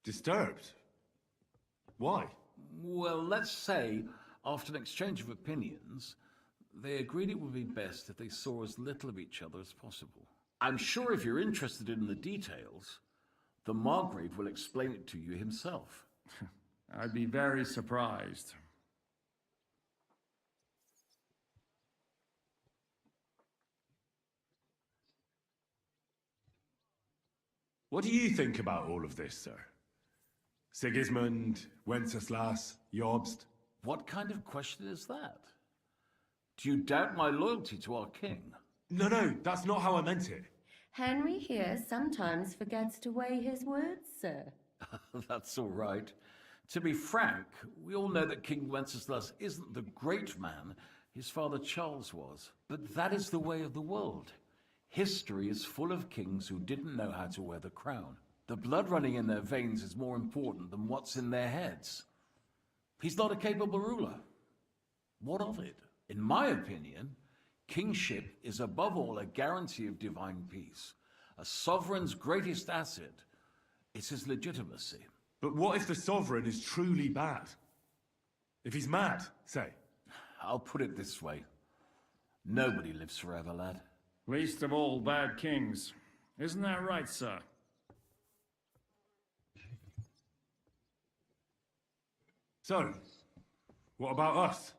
Disturbed? Why? Well, let's say, after an exchange of opinions, they agreed it would be best if they saw as little of each other as possible. I'm sure if you're interested in the details, the Margrave will explain it to you himself. I'd be very surprised. What do you think about all of this, sir? Sigismund, Wenceslas, Jobst? What kind of question is that? Do you doubt my loyalty to our king? No, that's not how I meant it. Henry here sometimes forgets to weigh his words, sir. That's all right. To be frank, we all know that King Wenceslas isn't the great man his father Charles was. But that is the way of the world. History is full of kings who didn't know how to wear the crown. The blood running in their veins is more important than what's in their heads. He's not a capable ruler. What of it? In my opinion, kingship is above all a guarantee of divine peace. A sovereign's greatest asset is his legitimacy. But what if the sovereign is truly bad? If he's mad, say? I'll put it this way. Nobody lives forever, lad. Least of all bad kings. Isn't that right, sir? So, what about us?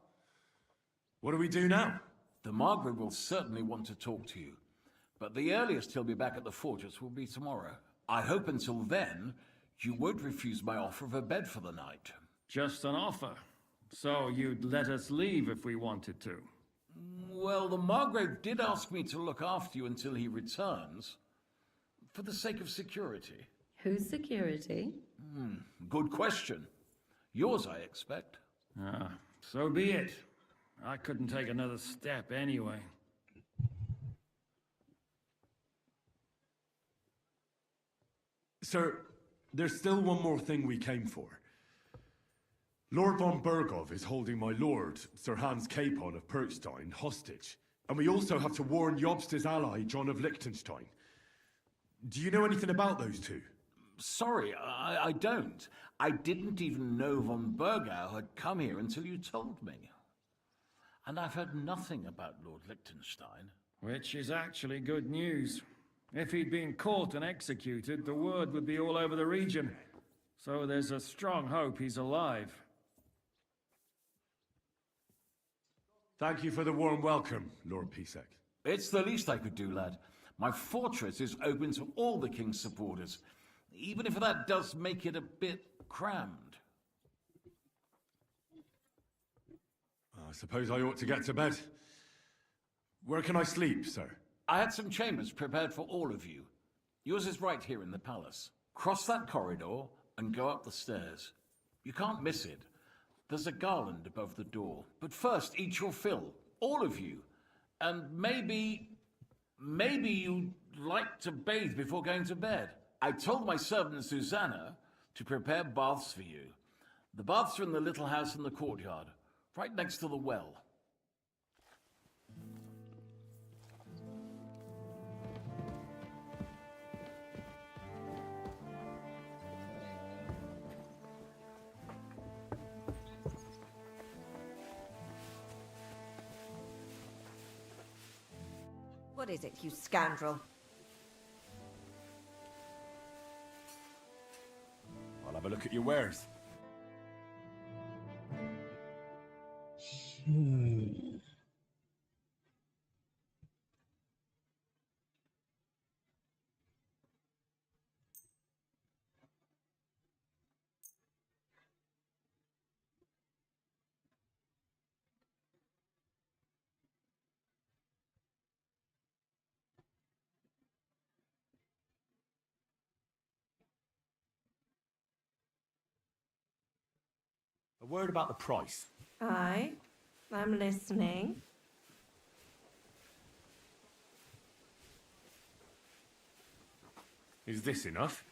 What do we do now? The Margrave will certainly want to talk to you, but the earliest he'll be back at the fortress will be tomorrow. I hope until then, you won't refuse my offer of a bed for the night. Just an offer. So you'd let us leave if we wanted to? Well, the Margrave did ask me to look after you until he returns, for the sake of security. Whose security? Good question. Yours, I expect. Ah, so be it. I couldn't take another step anyway. Sir, there's still one more thing we came for. Lord von Bergov is holding my lord, Sir Hans Capon of Perkstein, hostage. And we also have to warn Jobst's ally, John of Liechtenstein. Do you know anything about those two? Sorry, I don't. I didn't even know von Bergau had come here until you told me. And I've heard nothing about Lord Liechtenstein. Which is actually good news. If he'd been caught and executed, the word would be all over the region. So there's a strong hope he's alive. Thank you for the warm welcome, Lord Pisek. It's the least I could do, lad. My fortress is open to all the king's supporters, even if that does make it a bit crammed. I suppose I ought to get to bed. Where can I sleep, sir? I had some chambers prepared for all of you. Yours is right here in the palace. Cross that corridor and go up the stairs. You can't miss it. There's a garland above the door. But first, eat your fill. All of you. And maybe you'd like to bathe before going to bed. I told my servant Susanna to prepare baths for you. The baths are in the little house in the courtyard, right next to the well. What is it, you scoundrel? I'll have a look at your wares. A word about the price. Aye, I'm listening. Is this enough?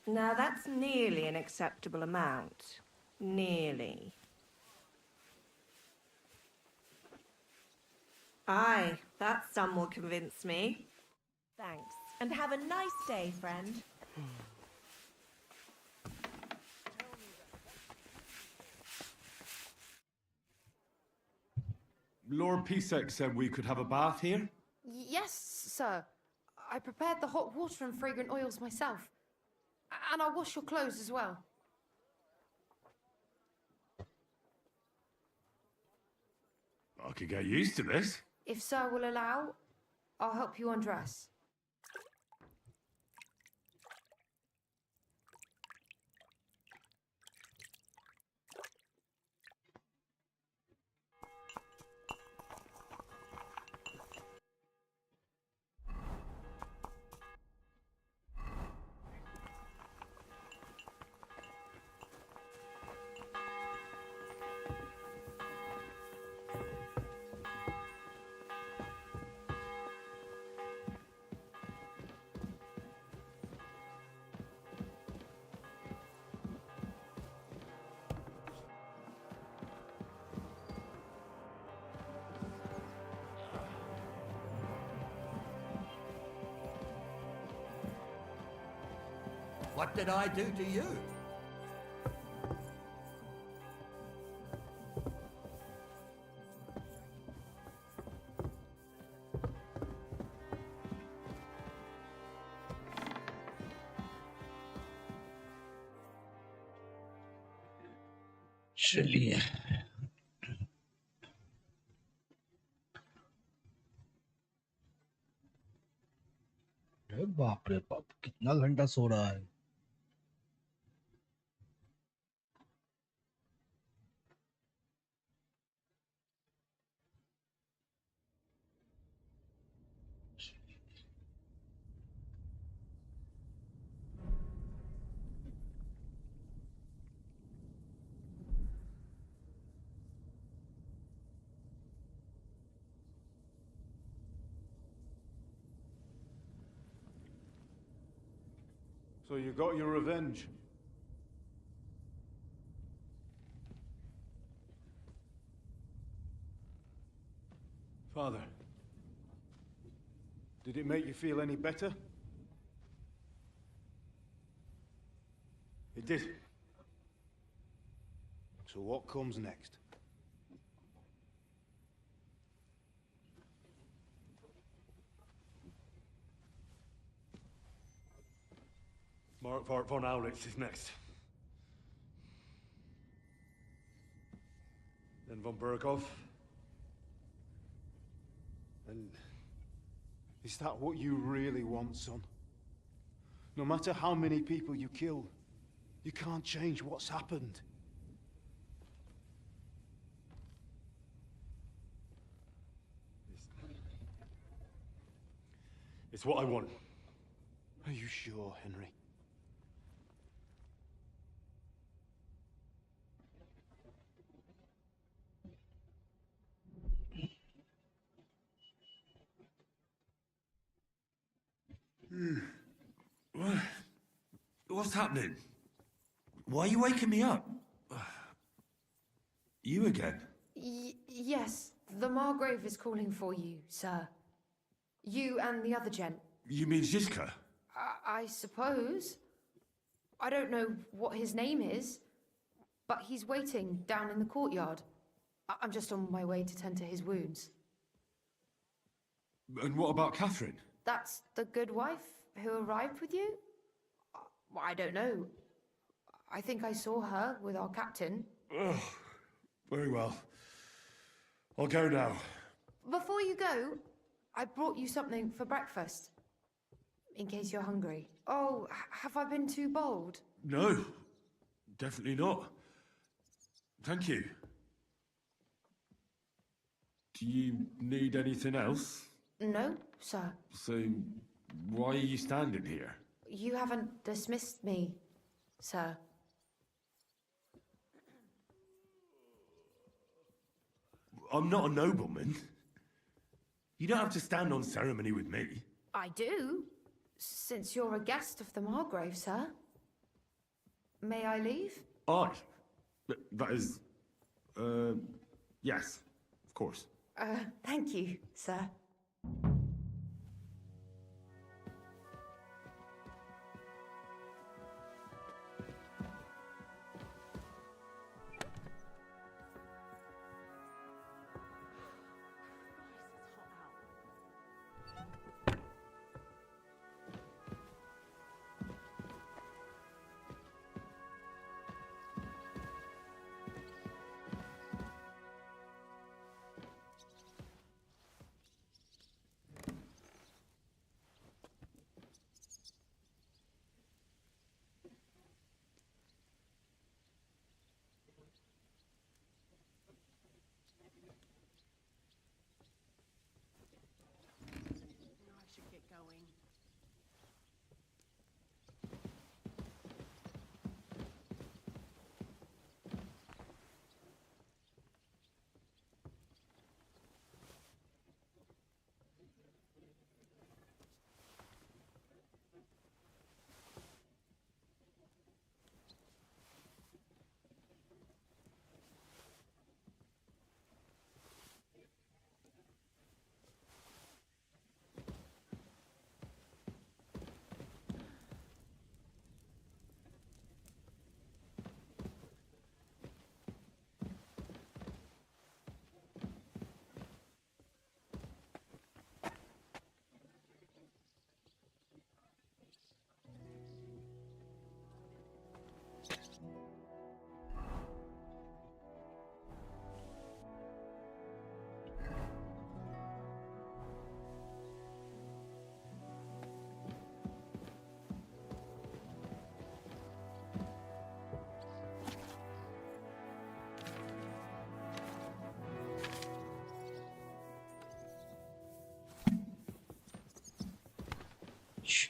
Now that's nearly an acceptable amount. Nearly. Aye, that sum will convince me. Thanks, and have a nice day, friend. Lord Pisek said we could have a bath here? Yes, sir. I prepared the hot water and fragrant oils myself. And I'll wash your clothes as well. I could get used to this. If sir will allow, I'll help you undress. What did I do to you? चलिए अरे बाप रे बाप कितना घंटा सो रहा है So you got your revenge? Father, did it make you feel any better? It did. So what comes next? Mark von Aulitz is next. Then von Berghoff. And is that what you really want, son? No matter how many people you kill, you can't change what's happened. It's what I want. Are you sure, Henry? What's happening? Why are you waking me up? You again? Yes, the Margrave is calling for you, sir. You and the other gent. You mean Ziska? I suppose. I don't know what his name is, but he's waiting down in the courtyard. I'm just on my way to tend to his wounds. And what about Catherine? That's the good wife who arrived with you? I don't know. I think I saw her with our captain. Oh, very well. I'll go now. Before you go, I brought you something for breakfast. In case you're hungry. Oh, have I been too bold? No, definitely not. Thank you. Do you need anything else? No, sir. So, why are you standing here? You haven't dismissed me, sir. I'm not a nobleman. You don't have to stand on ceremony with me. I do, since you're a guest of the Margrave, sir. May I leave? That is... yes, of course. Thank you, sir.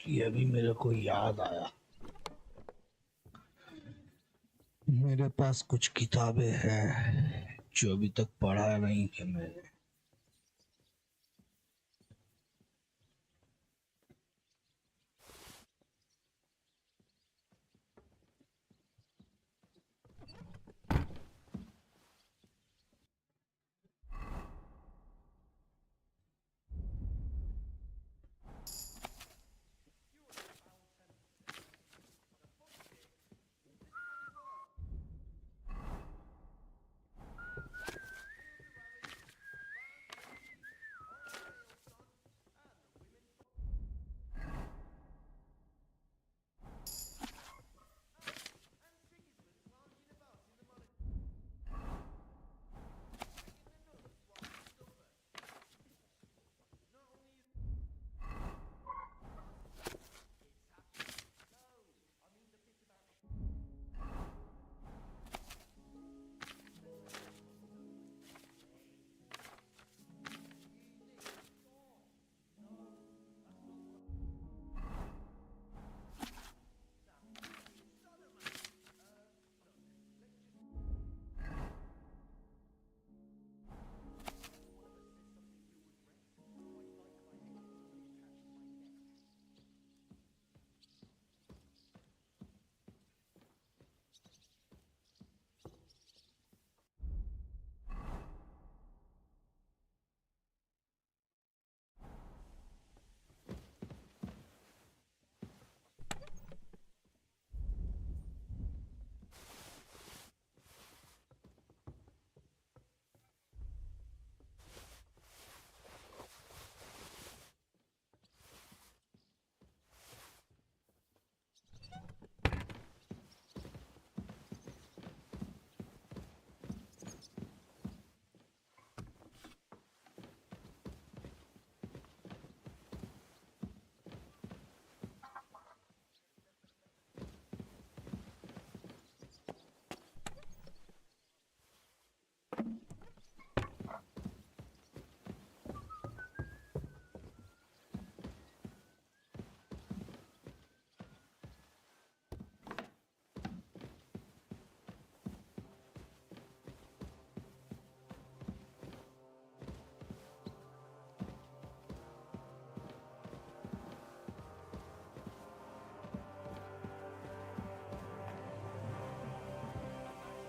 कि अभी मेरे को याद आया, मेरे पास कुछ किताबें हैं जो अभी तक पढ़ा नहीं है मैंने।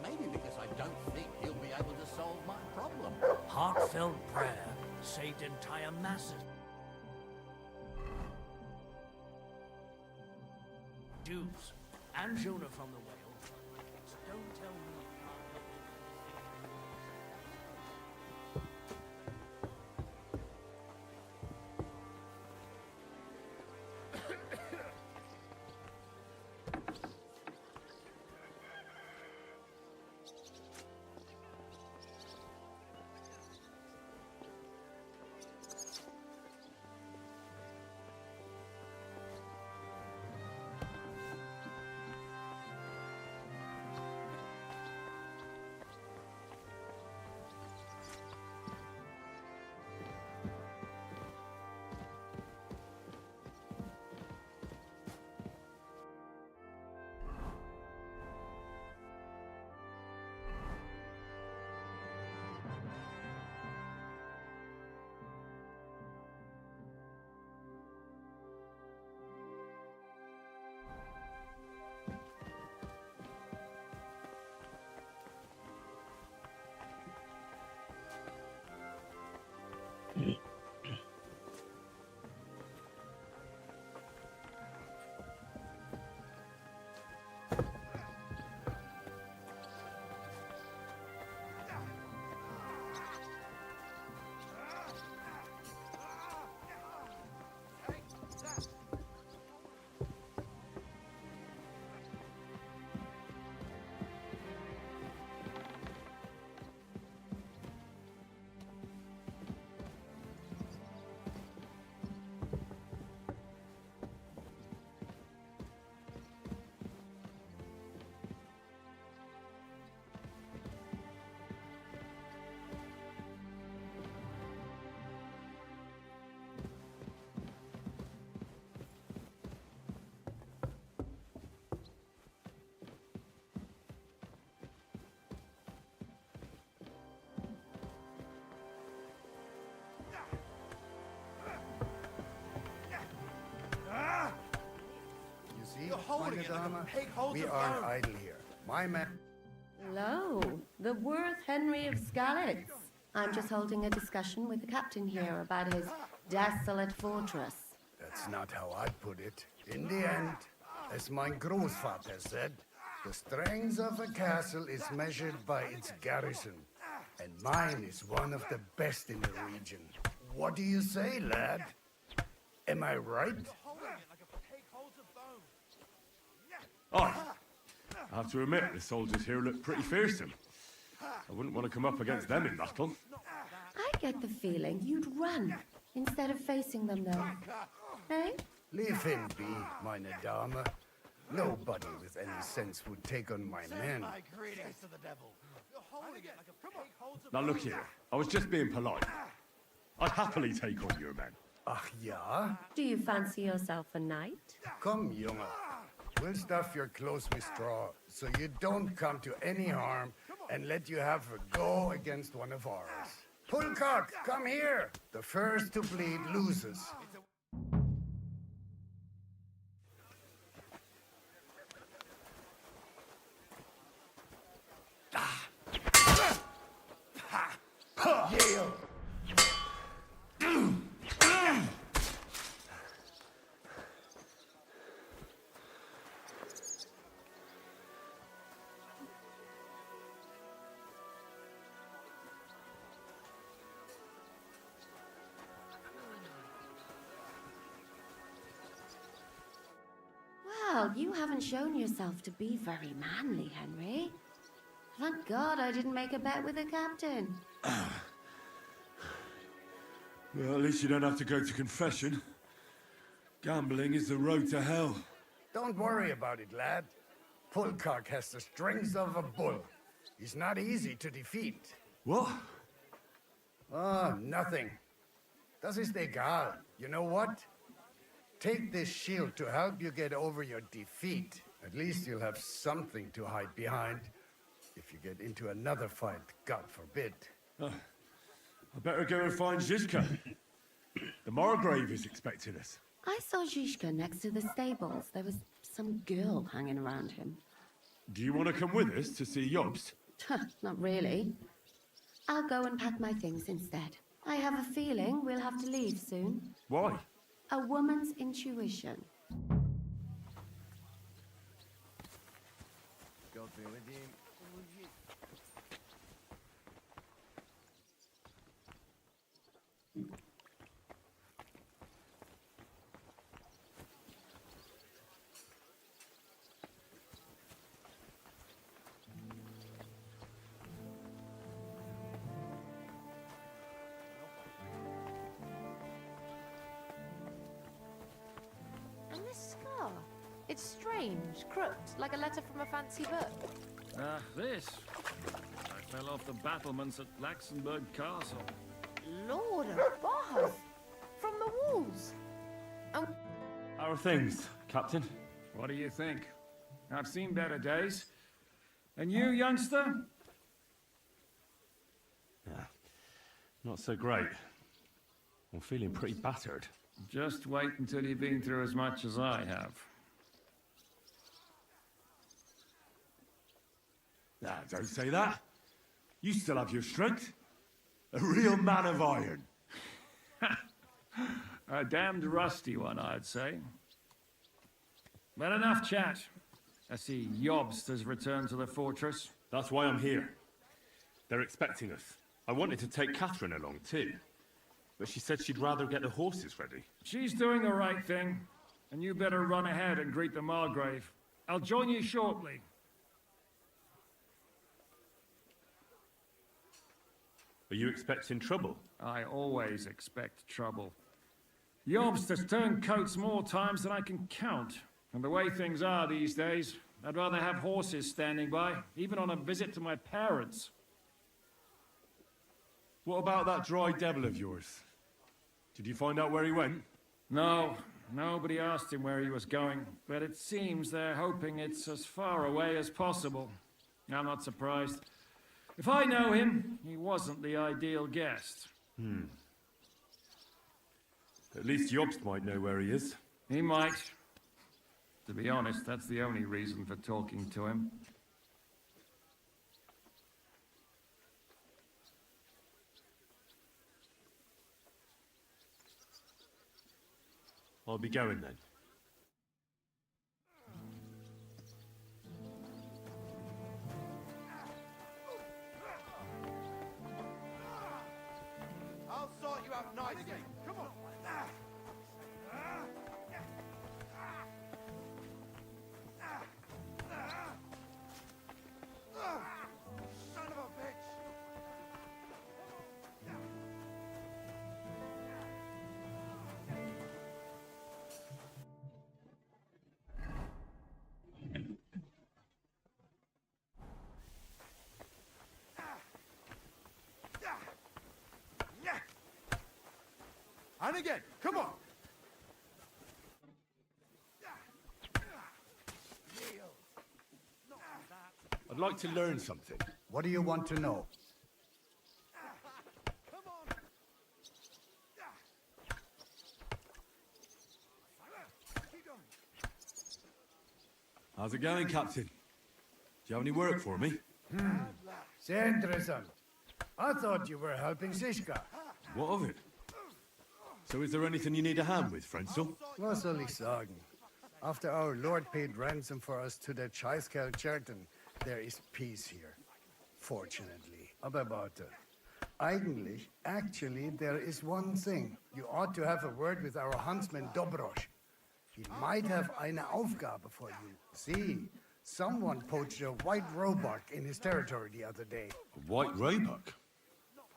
Maybe because I don't think he'll be able to solve my problem. Heartfelt prayer saved entire masses. Jews and Jonah from the whale. So don't tell me. it like a Dama. pig holds We a aren't bone. idle here. My man... Hello, the worth Henry of Skalitz. I'm just holding a discussion with the captain here about his desolate fortress. That's not how I'd put it. In the end, as my Großvater said, the strength of a castle is measured by its garrison. And mine is one of the best in the region. What do you say, lad? Am I right? Aye. I have to admit, the soldiers here look pretty fearsome. I wouldn't want to come up against them in battle. I get the feeling you'd run instead of facing them, though. Eh? Leave him be, meine Dame. Nobody with any sense would take on my men. Greetings to the devil. You're holding it like a pig holds a Now look here, I was just being polite. I'd happily take on your men. Ach ja? Do you fancy yourself a knight? Come, Junge. We'll stuff your clothes with straw, so you don't come to any harm, and let you have a go against one of ours. Pulcock, come here! The first to bleed loses. Yale! Well, you haven't shown yourself to be very manly, Henry. Thank God I didn't make a bet with the captain. Well, at least you don't have to go to confession. Gambling is the road to hell. Don't worry about it, lad. Pulcock has the strength of a bull. He's not easy to defeat. What? Oh, nothing. Das ist egal. You know what? Take this shield to help you get over your defeat. At least you'll have something to hide behind. If you get into another fight, God forbid. I better go and find Zizka. The Margrave is expecting us. I saw Zizka next to the stables. There was some girl hanging around him. Do you want to come with us to see Jobst? Not really. I'll go and pack my things instead. I have a feeling we'll have to leave soon. Why? A woman's intuition. God be with you. And this scar? It's strange, crooked, like a letter from a fancy book. Ah, this. I fell off the battlements at Laxenburg Castle. Lord above! From the walls! Oh, How are things, Captain? What do you think? I've seen better days. And you, youngster? Yeah, not so great. I'm feeling pretty battered. Just wait until you've been through as much as I have. Ah, don't say that. You still have your strength. A real man of iron. A damned rusty one, I'd say. But enough chat. I see Jobst has returned to the fortress. That's why I'm here. They're expecting us. I wanted to take Catherine along too, but she said she'd rather get the horses ready. She's doing the right thing, and you better run ahead and greet the Margrave. I'll join you shortly. Are you expecting trouble? I always expect trouble. Jobst has turned coats more times than I can count. And the way things are these days, I'd rather have horses standing by, even on a visit to my parents. What about that dry devil of yours? Did you find out where he went? No, nobody asked him where he was going, but it seems they're hoping it's as far away as possible. I'm not surprised. If I know him, he wasn't the ideal guest. At least Jobst might know where he is. He might. To be honest, that's the only reason for talking to him. I'll be going then. I'll sort you out nicely. Come on. Son of a bitch. And again, come on! I'd like to learn something. What do you want to know? How's it going, Captain? Do you have any work for me? Sehr interessant. I thought you were helping Zizka. What of it? So is there anything you need a hand with, Frenzel? Was soll ich sagen? After our Lord paid ransom for us to the Scheißkerl Cherton, there is peace here. Fortunately. Aber warte. Actually, there is one thing. You ought to have a word with our huntsman Dobrosch. He might have eine Aufgabe for you. See, someone poached a white roebuck in his territory the other day. A white roebuck?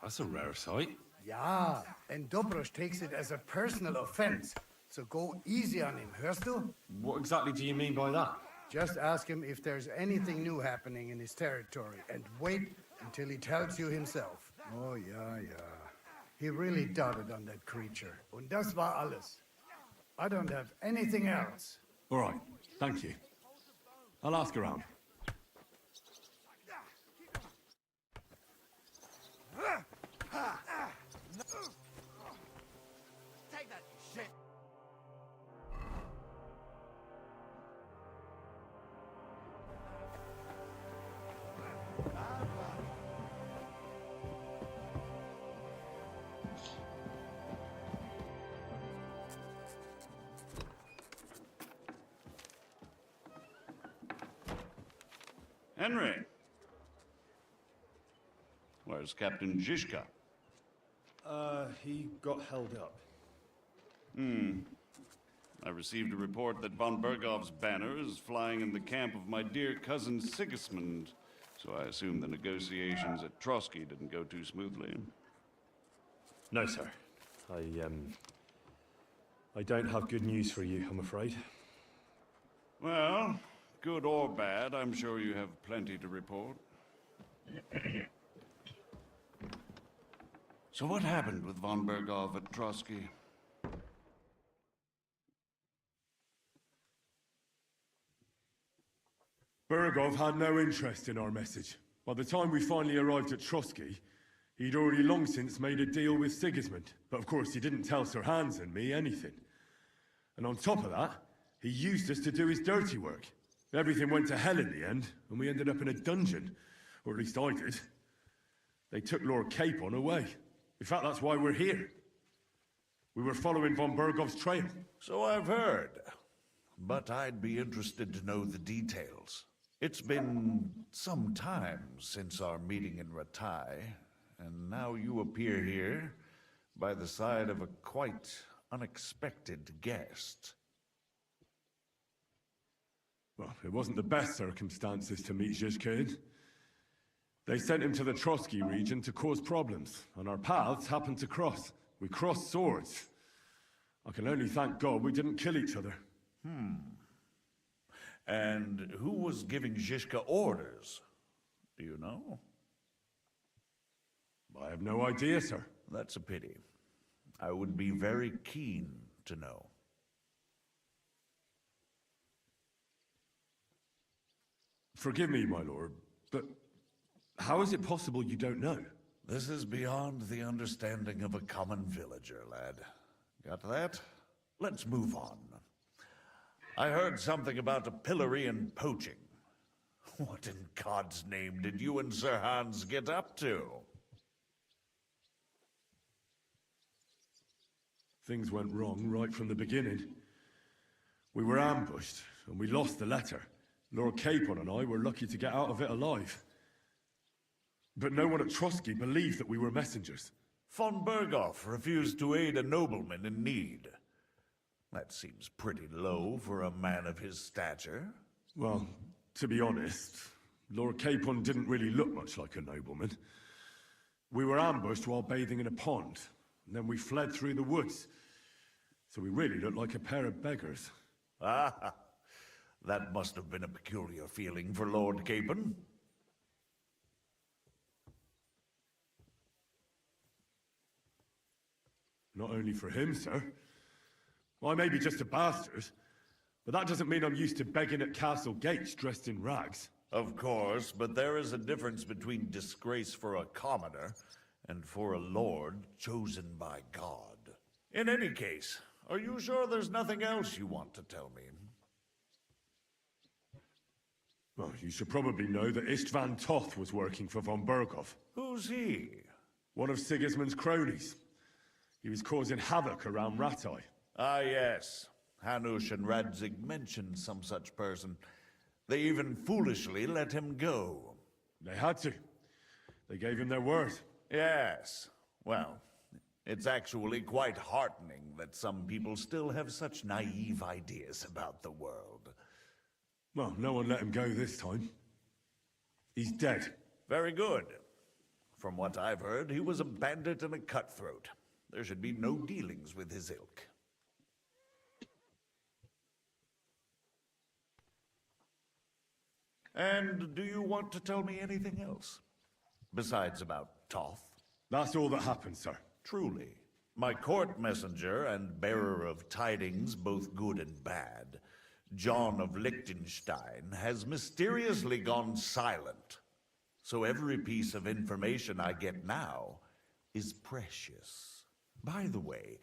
That's a rare sight. Ja, and Dobrosch takes it as a personal offense. So go easy on him, hörst du? What exactly do you mean by that? Just ask him if there's anything new happening in his territory, and wait until he tells you himself. Oh, ja. He really doted on that creature. Und das war alles. I don't have anything else. All right, thank you. I'll ask around. Take that, you shit! Henry. Where's Captain Zizka? He got held up. I received a report that von Bergov's banner is flying in the camp of my dear cousin Sigismund, so I assume the negotiations at Trotsky didn't go too smoothly. No, sir. I don't have good news for you, I'm afraid. Well, good or bad, I'm sure you have plenty to report. So what happened with von Bergov at Trotsky? Bergov had no interest in our message. By the time we finally arrived at Trotsky, he'd already long since made a deal with Sigismund. But of course, he didn't tell Sir Hans and me anything. And on top of that, he used us to do his dirty work. Everything went to hell in the end, and we ended up in a dungeon. Or at least I did. They took Lord Capon away. In fact, that's why we're here. We were following von Bergov's trail. So I've heard. But I'd be interested to know the details. It's been some time since our meeting in Ratai, and now you appear here by the side of a quite unexpected guest. Well, it wasn't the best circumstances to meet Zizka. They sent him to the Trotsky region to cause problems, and our paths happened to cross. We crossed swords. I can only thank God we didn't kill each other. And who was giving Zizka orders? Do you know? I have no idea, sir. That's a pity. I would be very keen to know. Forgive me, my lord, but how is it possible you don't know? This is beyond the understanding of a common villager, lad. Got that? Let's move on. I heard something about a pillory and poaching. What in God's name did you and Sir Hans get up to? Things went wrong right from the beginning. We were ambushed, and we lost the letter. Lord Capon and I were lucky to get out of it alive. But no one at Trotsky believed that we were messengers. Von Berghoff refused to aid a nobleman in need. That seems pretty low for a man of his stature. Well, to be honest, Lord Capon didn't really look much like a nobleman. We were ambushed while bathing in a pond, and then we fled through the woods. So we really looked like a pair of beggars. Ah, that must have been a peculiar feeling for Lord Capon. Not only for him, sir. I may be just a bastard, but that doesn't mean I'm used to begging at castle gates dressed in rags. Of course, but there is a difference between disgrace for a commoner and for a lord chosen by God. In any case, are you sure there's nothing else you want to tell me? Well, you should probably know that Istvan Toth was working for von Berghoff. Who's he? One of Sigismund's cronies. He was causing havoc around Ratai. Ah, yes. Hanush and Radzig mentioned some such person. They even foolishly let him go. They had to. They gave him their word. Yes. Well, it's actually quite heartening that some people still have such naive ideas about the world. Well, no one let him go this time. He's dead. Very good. From what I've heard, he was a bandit and a cutthroat. There should be no dealings with his ilk. And do you want to tell me anything else? Besides about Toth? That's all that happened, sir. Truly. My court messenger and bearer of tidings, both good and bad, John of Liechtenstein, has mysteriously gone silent. So every piece of information I get now is precious. By the way,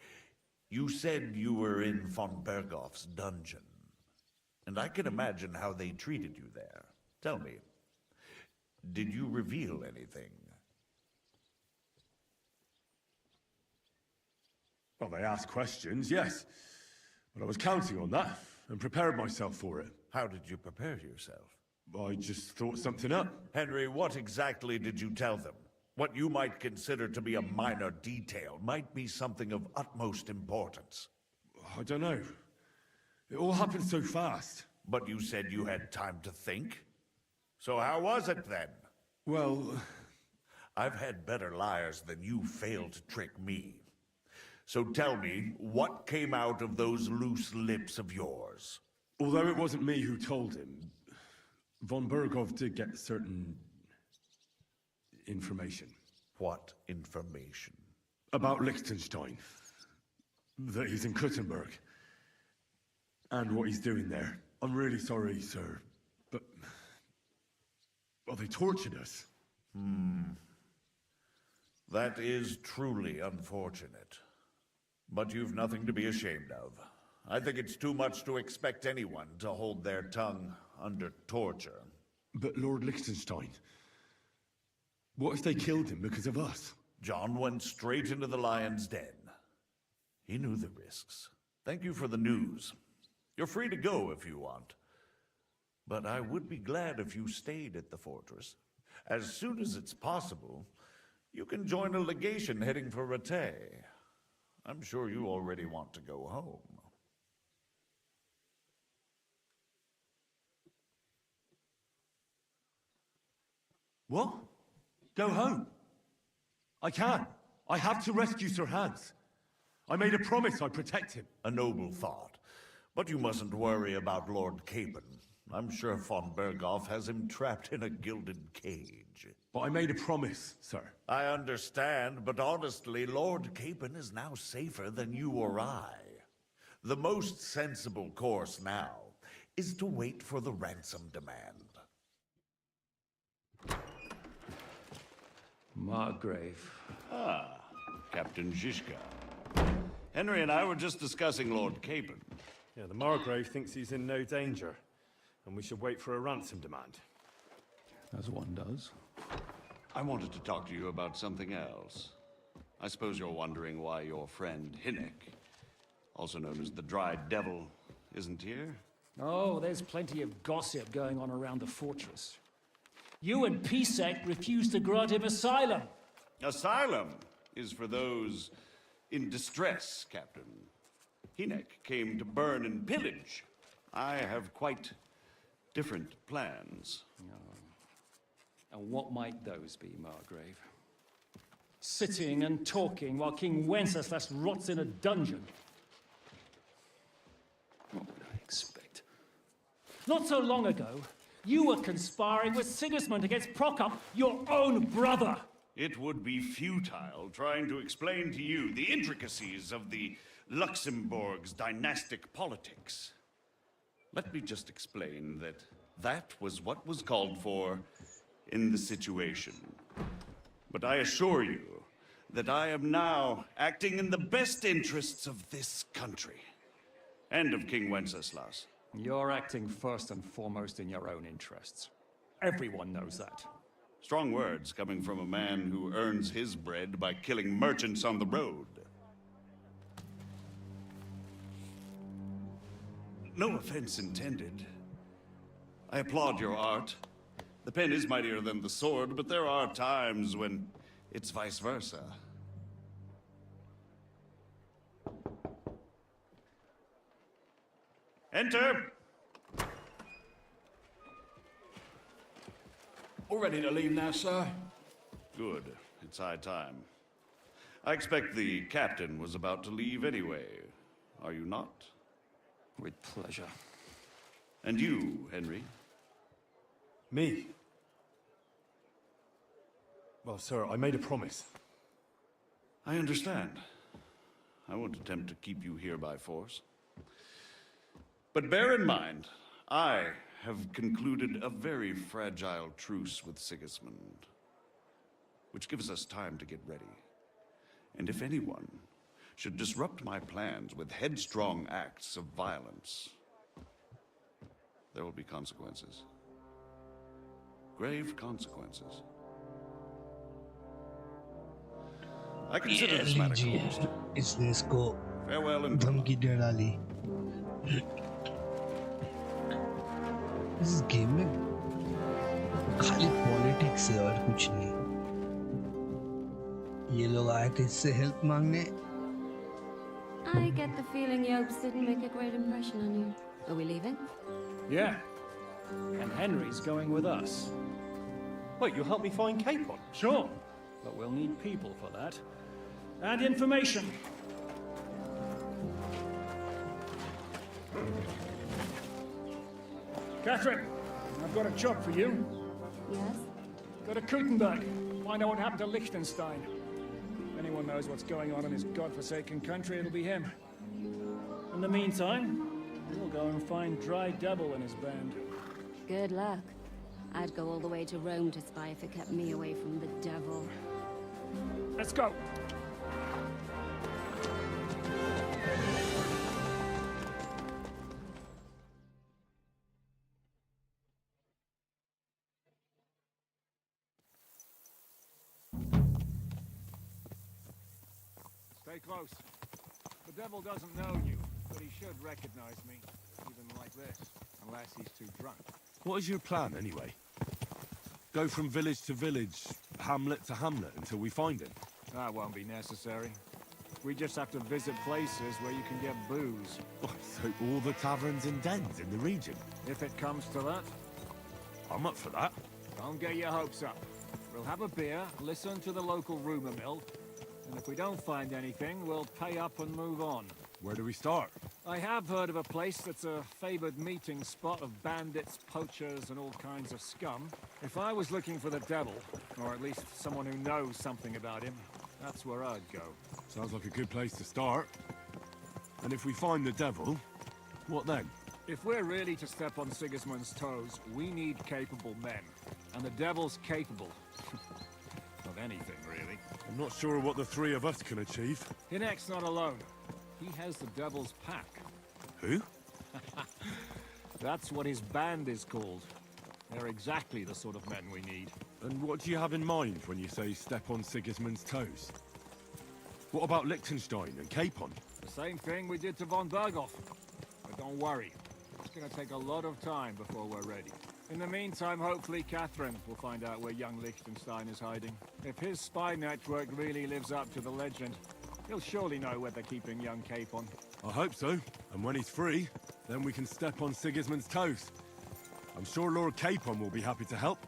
you said you were in von Berghoff's dungeon. And I can imagine how they treated you there. Tell me, did you reveal anything? Well, they asked questions, yes. But I was counting on that, and prepared myself for it. How did you prepare yourself? I just thought something up. Henry, what exactly did you tell them? What you might consider to be a minor detail might be something of utmost importance. I don't know. It all happened so fast. But you said you had time to think? So how was it then? Well, I've had better liars than you failed to trick me. So tell me, what came out of those loose lips of yours? Although it wasn't me who told him, von Berghoff did get certain information. What information? About Liechtenstein. That he's in Kuttenberg. And what he's doing there. I'm really sorry, sir, but... well, they tortured us. That is truly unfortunate. But you've nothing to be ashamed of. I think it's too much to expect anyone to hold their tongue under torture. But Lord Liechtenstein... what if they killed him because of us? John went straight into the lion's den. He knew the risks. Thank you for the news. You're free to go if you want. But I would be glad if you stayed at the fortress. As soon as it's possible, you can join a legation heading for Rattay. I'm sure you already want to go home. What? Go home? I can't. I have to rescue Sir Hans. I made a promise I'd protect him. A noble thought. But you mustn't worry about Lord Capon. I'm sure von Berghoff has him trapped in a gilded cage. But I made a promise, sir. I understand, but honestly, Lord Capon is now safer than you or I. The most sensible course now is to wait for the ransom demand. Margrave. Ah, Captain Zizka. Henry and I were just discussing Lord Capon. Yeah, the Margrave thinks he's in no danger, and we should wait for a ransom demand. As one does. I wanted to talk to you about something else. I suppose you're wondering why your friend Hinnek, also known as the Dried Devil, isn't here? Oh, there's plenty of gossip going on around the fortress. You and Pisek refused to grant him asylum. Asylum is for those in distress, Captain. Hinnek came to burn and pillage. I have quite different plans. And what might those be, Margrave? Sitting and talking while King Wenceslas rots in a dungeon. What would I expect? Not so long ago, you were conspiring with Sigismund against Prokop, your own brother. It would be futile trying to explain to you the intricacies of the Luxembourg's dynastic politics. Let me just explain that that was what was called for in the situation. But I assure you that I am now acting in the best interests of this country and of King Wenceslas. You're acting first and foremost in your own interests. Everyone knows that. Strong words coming from a man who earns his bread by killing merchants on the road. No offense intended. I applaud your art. The pen is mightier than the sword, but there are times when it's vice versa. Enter! All ready to leave now, sir? Good. It's high time. I expect the captain was about to leave anyway. Are you not? With pleasure. And you, Henry? Me? Well, sir, I made a promise. I understand. I won't attempt to keep you here by force. But bear in mind, I have concluded a very fragile truce with Sigismund, which gives us time to get ready. And if anyone should disrupt my plans with headstrong acts of violence, there will be consequences. Grave consequences. I consider this matter closed. इसने इसको Farewell and धमकी दे डाली. इस game में खाली politics है और कुछ नहीं. ये लोग आए थे इससे हेल्प मांगने. I get the feeling Yobes didn't make a great impression on you. Are we leaving? Yeah. And Henry's going with us. Wait, you'll help me find Capon? Sure. But we'll need people for that. And information. Catherine, I've got a job for you. Yes? Go to Kutenberg. Find out what happened to Liechtenstein. If anyone knows what's going on in his godforsaken country, it'll be him. In the meantime, we'll go and find Dry Devil and his band. Good luck. I'd go all the way to Rome to spy if it kept me away from the devil. Let's go! Stay close. The devil doesn't know you, but he should recognize me, even like this, unless he's too drunk. What is your plan, anyway? Go from village to village, hamlet to hamlet, until we find him? That won't be necessary. We just have to visit places where you can get booze. Oh, so all the taverns and dens in the region? If it comes to that. I'm up for that. Don't get your hopes up. We'll have a beer, listen to the local rumor mill, and if we don't find anything, we'll pay up and move on. Where do we start? I have heard of a place that's a favored meeting spot of bandits, poachers, and all kinds of scum. If I was looking for the devil, or at least someone who knows something about him, that's where I'd go. Sounds like a good place to start. And if we find the devil, what then? If we're really to step on Sigismund's toes, we need capable men. And the devil's capable. Of anything, really. I'm not sure what the three of us can achieve. Hinnek's not alone. He has the devil's pack. Who? That's what his band is called. They're exactly the sort of men we need. And what do you have in mind when you say step on Sigismund's toes? What about Liechtenstein and Capon? The same thing we did to von Berghoff. But don't worry, it's gonna take a lot of time before we're ready. In the meantime, hopefully Catherine will find out where young Liechtenstein is hiding. If his spy network really lives up to the legend, he'll surely know where they're keeping young Capon. I hope so. And when he's free, then we can step on Sigismund's toes. I'm sure Lord Capon will be happy to help.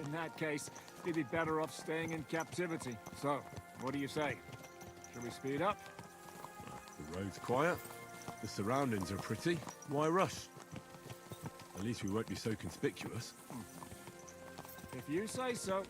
In that case, he'd be better off staying in captivity. So, what do you say? Shall we speed up? The road's quiet. The surroundings are pretty. Why rush? At least we won't be so conspicuous. If you say so.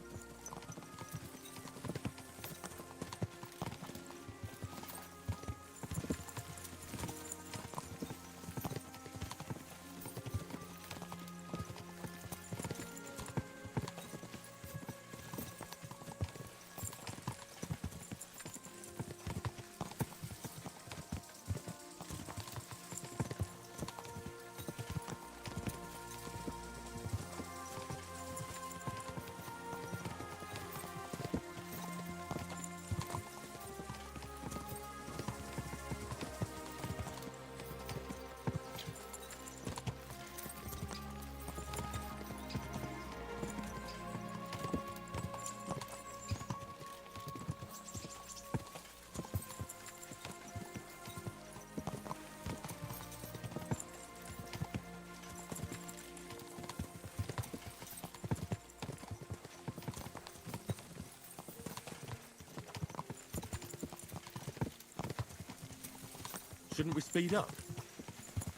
Shouldn't we speed up?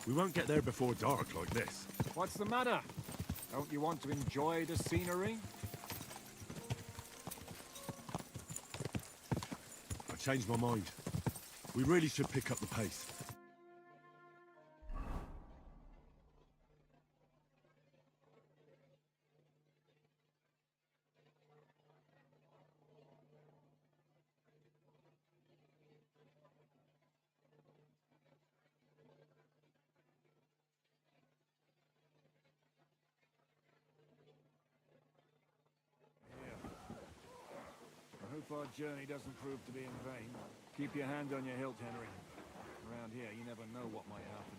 We won't get there before dark like this. What's the matter? Don't you want to enjoy the scenery? I changed my mind. We really should pick up the pace. I hope our journey doesn't prove to be in vain. Keep your hand on your hilt, Henry. Around here, you never know what might happen.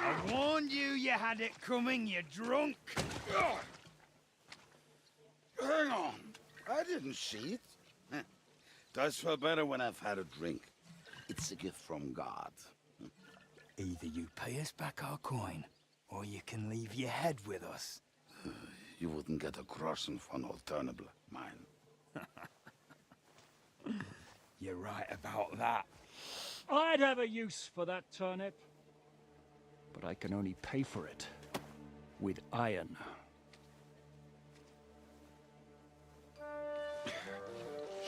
I warned you you had it coming, you drunk! Hang on. I didn't see it. Does feel better when I've had a drink. It's a gift from God. Either you pay us back our coin, or you can leave your head with us. You wouldn't get a crossing for an alternative, mine. You're right about that. I'd have a use for that turnip. But I can only pay for it with iron.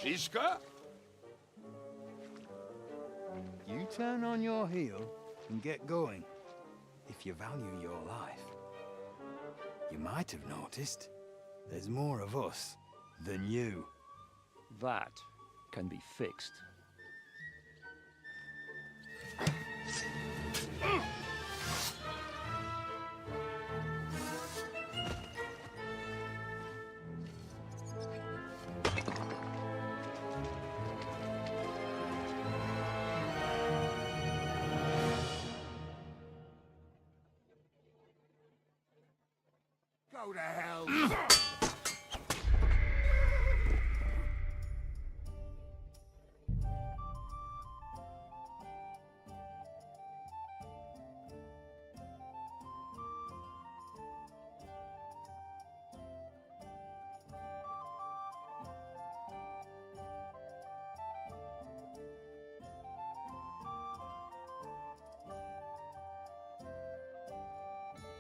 Shiska? You turn on your heel and get going. If you value your life. You might have noticed, There's more of us than you. That can be fixed. Go to hell!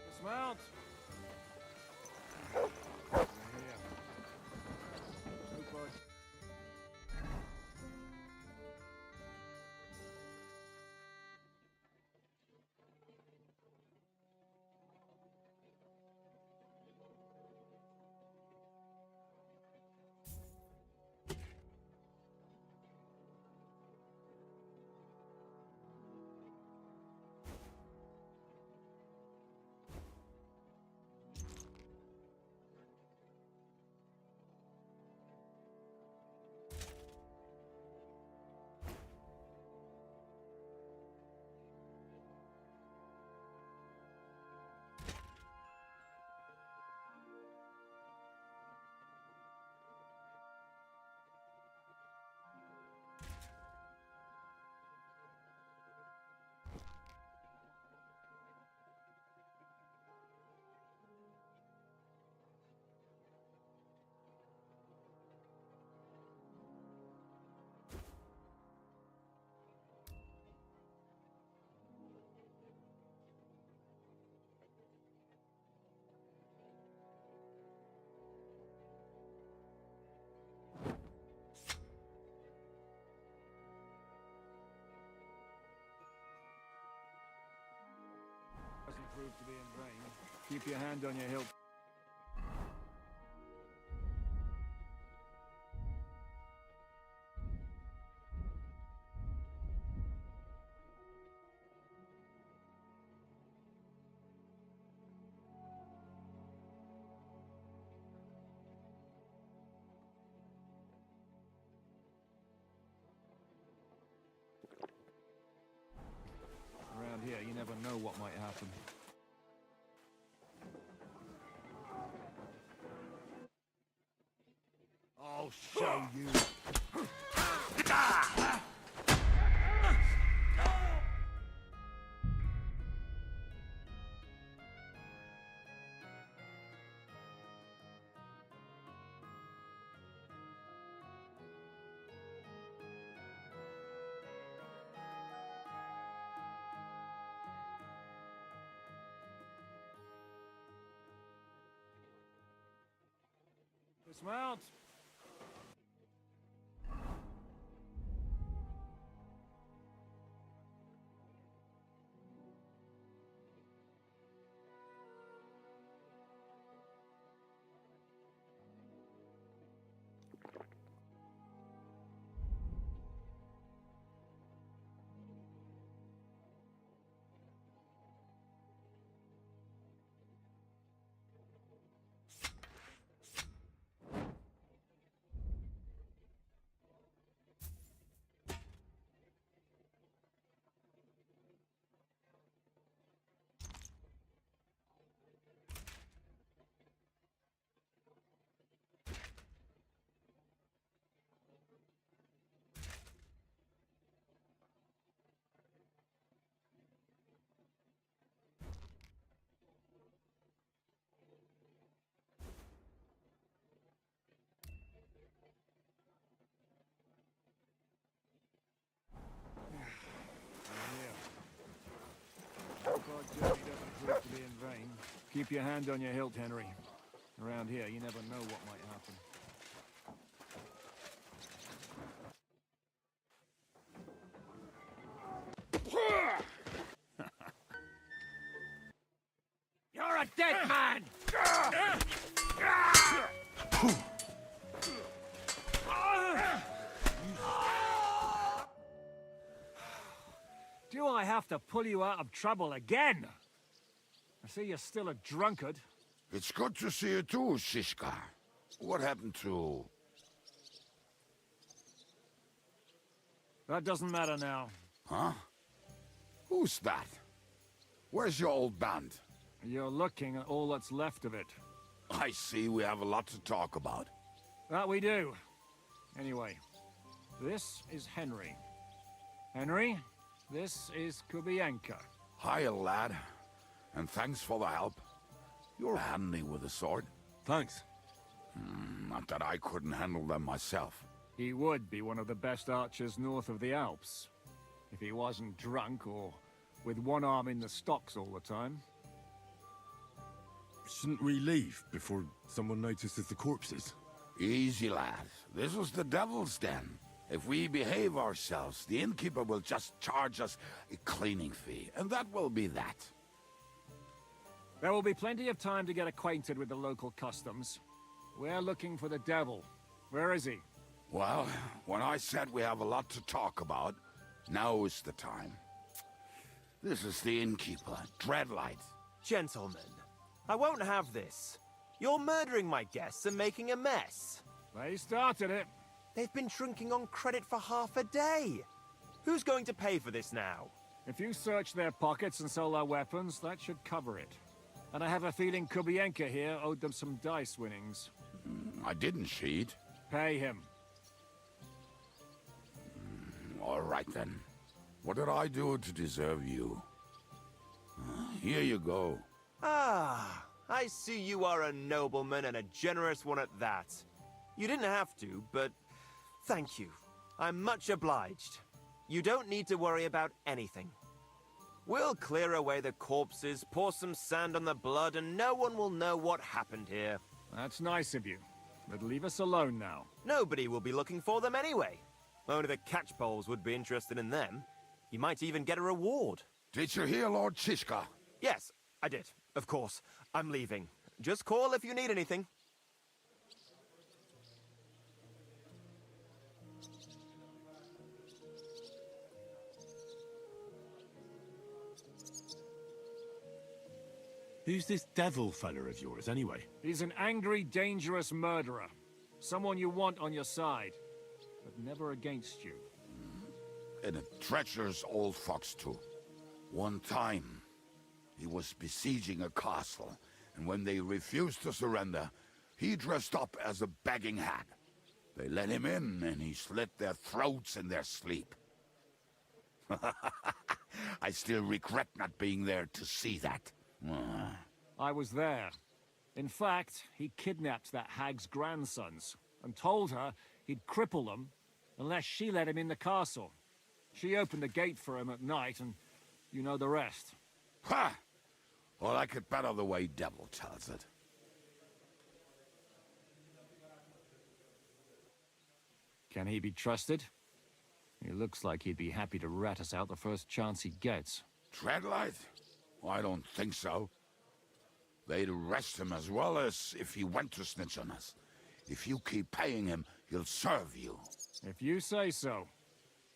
Dismount! Doesn't prove to be in vain. Keep your hand on your hilt. Around here, you never know what might happen. I'll show you. Dismount! Keep your hand on your hilt, Henry. Around here, you never know what might happen. You're a dead man! I have to pull you out of trouble again? I see you're still a drunkard. It's good to see you too, Shishka. What happened to... That doesn't matter now. Huh? Who's that? Where's your old band? You're looking at all that's left of it. I see we have a lot to talk about. That we do. Anyway, this is Henry. Henry, this is Kubienka. Hiya, lad. And thanks for the help. You're handy with a sword. Thanks. Not that I couldn't handle them myself. He would be one of the best archers north of the Alps. If he wasn't drunk or with one arm in the stocks all the time. Shouldn't we leave before someone notices the corpses? Easy, lad. This was the devil's den. If we behave ourselves, the innkeeper will just charge us a cleaning fee, and that will be that. There will be plenty of time to get acquainted with the local customs. We're looking for the devil. Where is he? Well, when I said we have a lot to talk about, now is the time. This is the innkeeper, Dreadlight. Gentlemen, I won't have this. You're murdering my guests and making a mess. They started it. They've been drinking on credit for half a day. Who's going to pay for this now? If you search their pockets and sell their weapons, that should cover it. And I have a feeling Kubienka here owed them some dice winnings. I didn't cheat. Pay him. All right, then. What did I do to deserve you? Here you go. Ah, I see you are a nobleman and a generous one at that. You didn't have to, but thank you. I'm much obliged. You don't need to worry about anything. We'll clear away the corpses, pour some sand on the blood, and no one will know what happened here. That's nice of you. But leave us alone now. Nobody will be looking for them anyway. Only the catchpoles would be interested in them. You might even get a reward. Did you hear, Lord Shishka? Yes, I did. Of course. I'm leaving. Just call if you need anything. Who's this devil fella of yours, anyway? He's an angry, dangerous murderer. Someone you want on your side, but never against you. And a treacherous old fox, too. One time, he was besieging a castle, and when they refused to surrender, he dressed up as a begging hag. They let him in, and he slit their throats in their sleep. I still regret not being there to see that. I was there. In fact, he kidnapped that hag's grandsons and told her he'd cripple them unless she let him in the castle. She opened the gate for him at night, and you know the rest. Ha! Well, I could better the way Devil tells it. Can he be trusted? He looks like he'd be happy to rat us out the first chance he gets. Treadlight? I don't think so. They'd arrest him as well as if he went to snitch on us. If you keep paying him, he'll serve you. If you say so.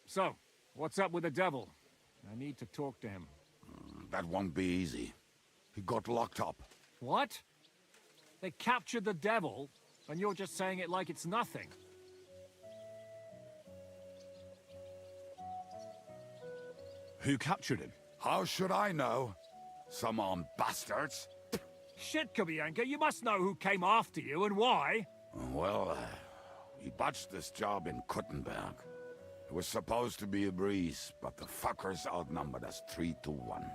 So, what's up with the devil? I need to talk to him. That won't be easy. He got locked up. What? They captured the devil, and you're just saying it like it's nothing. Who captured him? How should I know? Some armed bastards. Shit, Kubienka, you must know who came after you and why. Well, we botched this job in Kuttenberg. It was supposed to be a breeze, but the fuckers outnumbered us 3-1.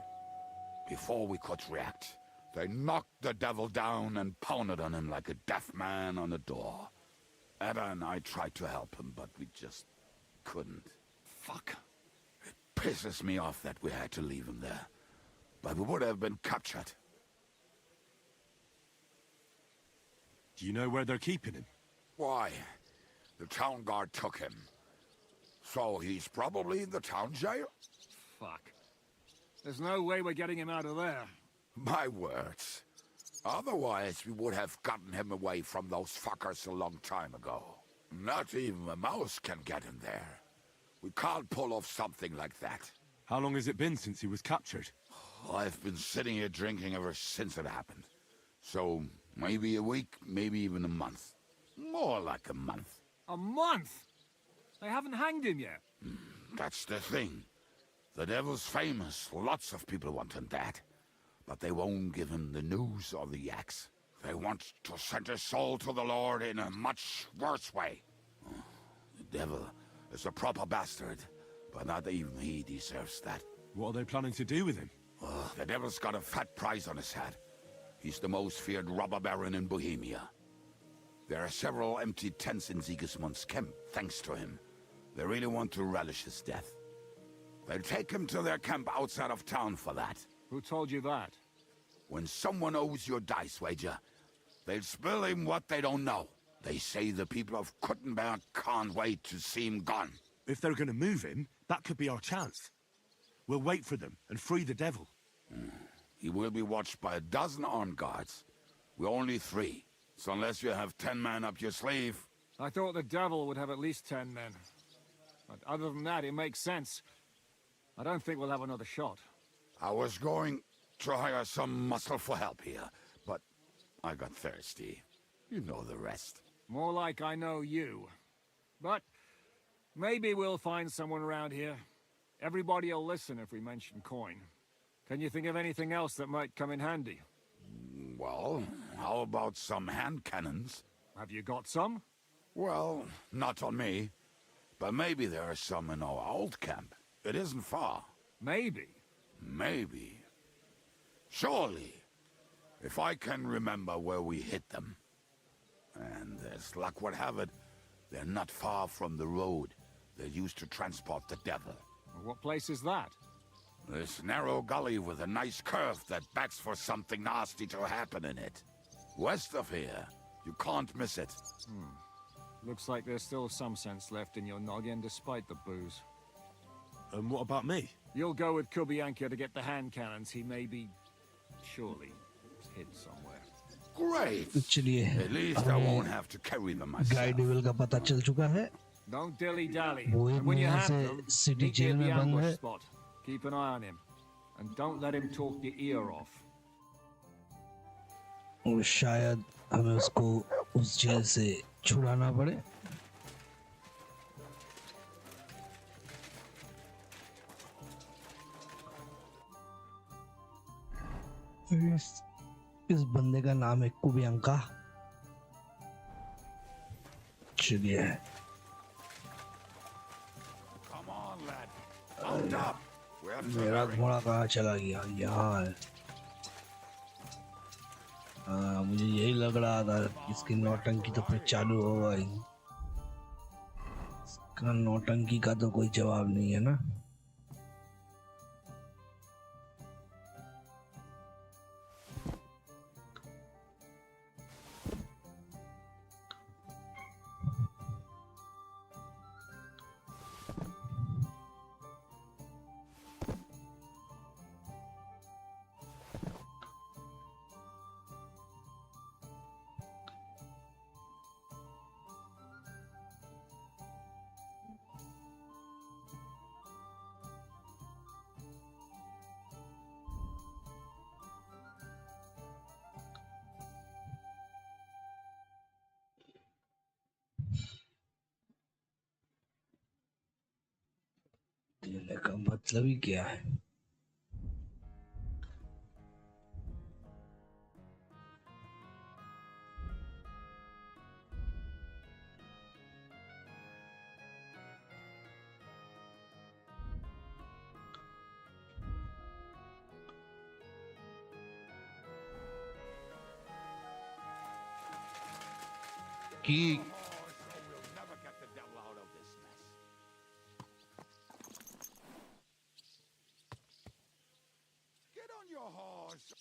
Before we could react, they knocked the devil down and pounded on him like a deaf man on a door. Ada and I tried to help him, but we just couldn't. Fuck. It pisses me off that we had to leave him there. But we would have been captured. Do you know where they're keeping him? Why? The town guard took him. So he's probably in the town jail? Fuck. There's no way we're getting him out of there. My words. Otherwise, we would have gotten him away from those fuckers a long time ago. Not even a mouse can get in there. We can't pull off something like that. How long has it been since he was captured? I've been sitting here drinking ever since it happened. So, maybe a week, maybe even a month. More like a month. A month? They haven't hanged him yet. That's the thing. The devil's famous. Lots of people want him dead. But they won't give him the news or the axe. They want to send his soul to the Lord in a much worse way. The devil is a proper bastard, but not even he deserves that. What are they planning to do with him? The devil's got a fat price on his head. He's the most feared robber baron in Bohemia. There are several empty tents in Sigismund's camp, thanks to him. They really want to relish his death. They'll take him to their camp outside of town for that. Who told you that? When someone owes you a dice wager, they'll spill him what they don't know. They say the people of Kuttenberg can't wait to see him gone. If they're going to move him, that could be our chance. We'll wait for them and free the devil. He will be watched by a dozen armed guards. We're only 3. So unless you have 10 men up your sleeve... I thought the devil would have at least 10 men. But other than that, it makes sense. I don't think we'll have another shot. I was going to hire some muscle for help here, but I got thirsty. You know the rest. More like I know you. But maybe we'll find someone around here. Everybody will listen if we mention coin. Can you think of anything else that might come in handy? Well, how about some hand cannons? Have you got some? Well, not on me. But maybe there are some in our old camp. It isn't far. Maybe? Maybe. Surely. If I can remember where we hit them. And as luck would have it, they're not far from the road they used to transport the devil. What place is that? This narrow gully with a nice curve that begs for something nasty to happen in it. West of here. You can't miss it. Looks like there's still some sense left in your noggin despite the booze. And what about me? You'll go with Kubianka to get the hand cannons. He may be... surely hid somewhere. Great! चलिए At least I won't have to carry them myself. Guide level का पता चल चुका है. Don't dilly-dally. वो And when you यहाँ have से them, city meet me jail at the में बंद ambush है. spot. Keep an eye on him. And don't let him talk your ear off. और शायद हमें उसको उस जेल से छुड़ाना पड़े. इस बंदे का नाम है कुबियांका. चलिए. Come on, lad. Mount up. We have to मेरा hurry. घोड़ा कहाँ चला गया? यहाँ है. मुझे यही लग रहा था. इसकी नौटंकी तो फिर चालू होगा ही. इसका नौटंकी का तो कोई जवाब नहीं है ना. देने का मतलब ही क्या है? कि We'll never get the devil out of this mess. Get on your horse.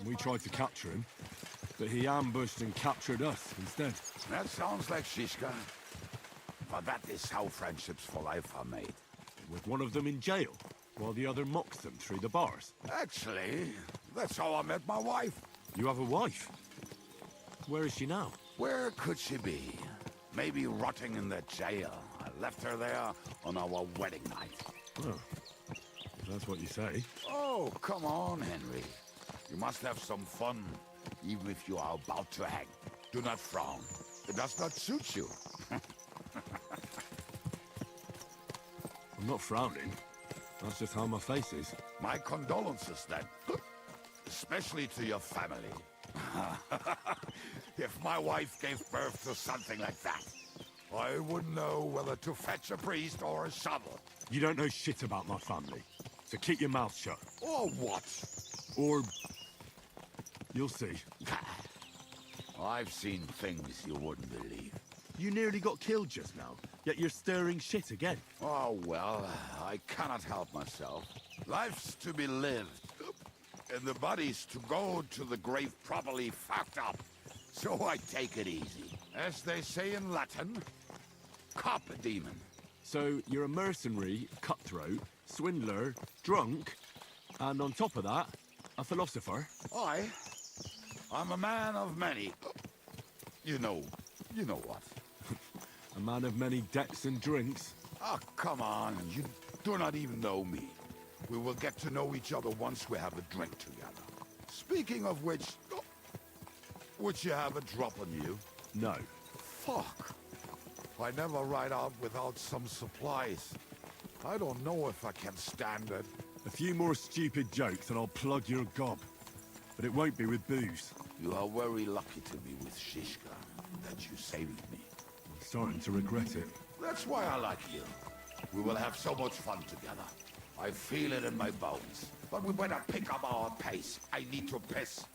We tried to capture him, but he ambushed and captured us instead. That sounds like Shishka. But that is how friendships for life are made. With one of them in jail, while the other mocks them through the bars. Actually, that's how I met my wife. You have a wife? Where is she now? Where could she be? Maybe rotting in the jail. I left her there on our wedding night. Oh, if that's what you say. Oh, come on, Henry. You must have some fun, even if you are about to hang. Do not frown. It does not suit you. I'm not frowning. That's just how my face is. My condolences, then. Especially to your family. If my wife gave birth to something like that, I wouldn't know whether to fetch a priest or a shovel. You don't know shit about my family, so keep your mouth shut. Or what? Or... you'll see. I've seen things you wouldn't believe. You nearly got killed just now, yet you're stirring shit again. Oh, well, I cannot help myself. Life's to be lived, and the body's to go to the grave properly fucked up. So I take it easy. As they say in Latin, carpe diem. So you're a mercenary, cutthroat, swindler, drunk, and on top of that, a philosopher? I'm a man of many... You know what. A man of many decks and drinks? Oh, come on, you do not even know me. We will get to know each other once we have a drink together. Speaking of which, would you have a drop on you? No. Fuck. I never ride out without some supplies. I don't know if I can stand it. A few more stupid jokes and I'll plug your gob. But it won't be with booze. You are very lucky to be with Shishka, that you saved me. I'm starting to regret it. That's why I like you. We will have so much fun together. I feel it in my bones. But we better pick up our pace. I need to piss.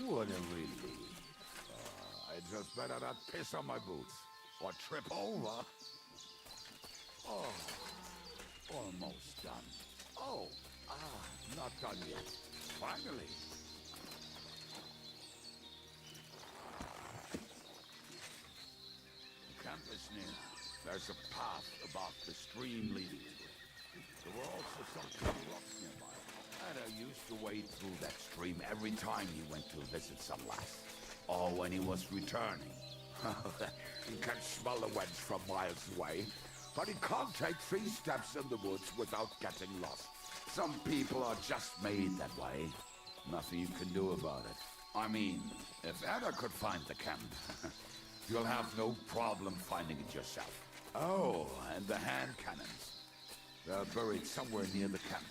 What a relief. I just better not piss on my boots. Or trip over. Oh, almost done. Oh, not done yet. Finally. The camp is near. There's a path above the stream leading to it. There were also some pretty rocks nearby. Ada used to wade through that stream every time he went to visit some lass. Or when he was returning. He can smell the wench from miles away, but he can't take 3 steps in the woods without getting lost. Some people are just made that way. Nothing you can do about it. I mean, if Ada could find the camp, you'll have no problem finding it yourself. Oh, and the hand cannons. They're buried somewhere near the camp.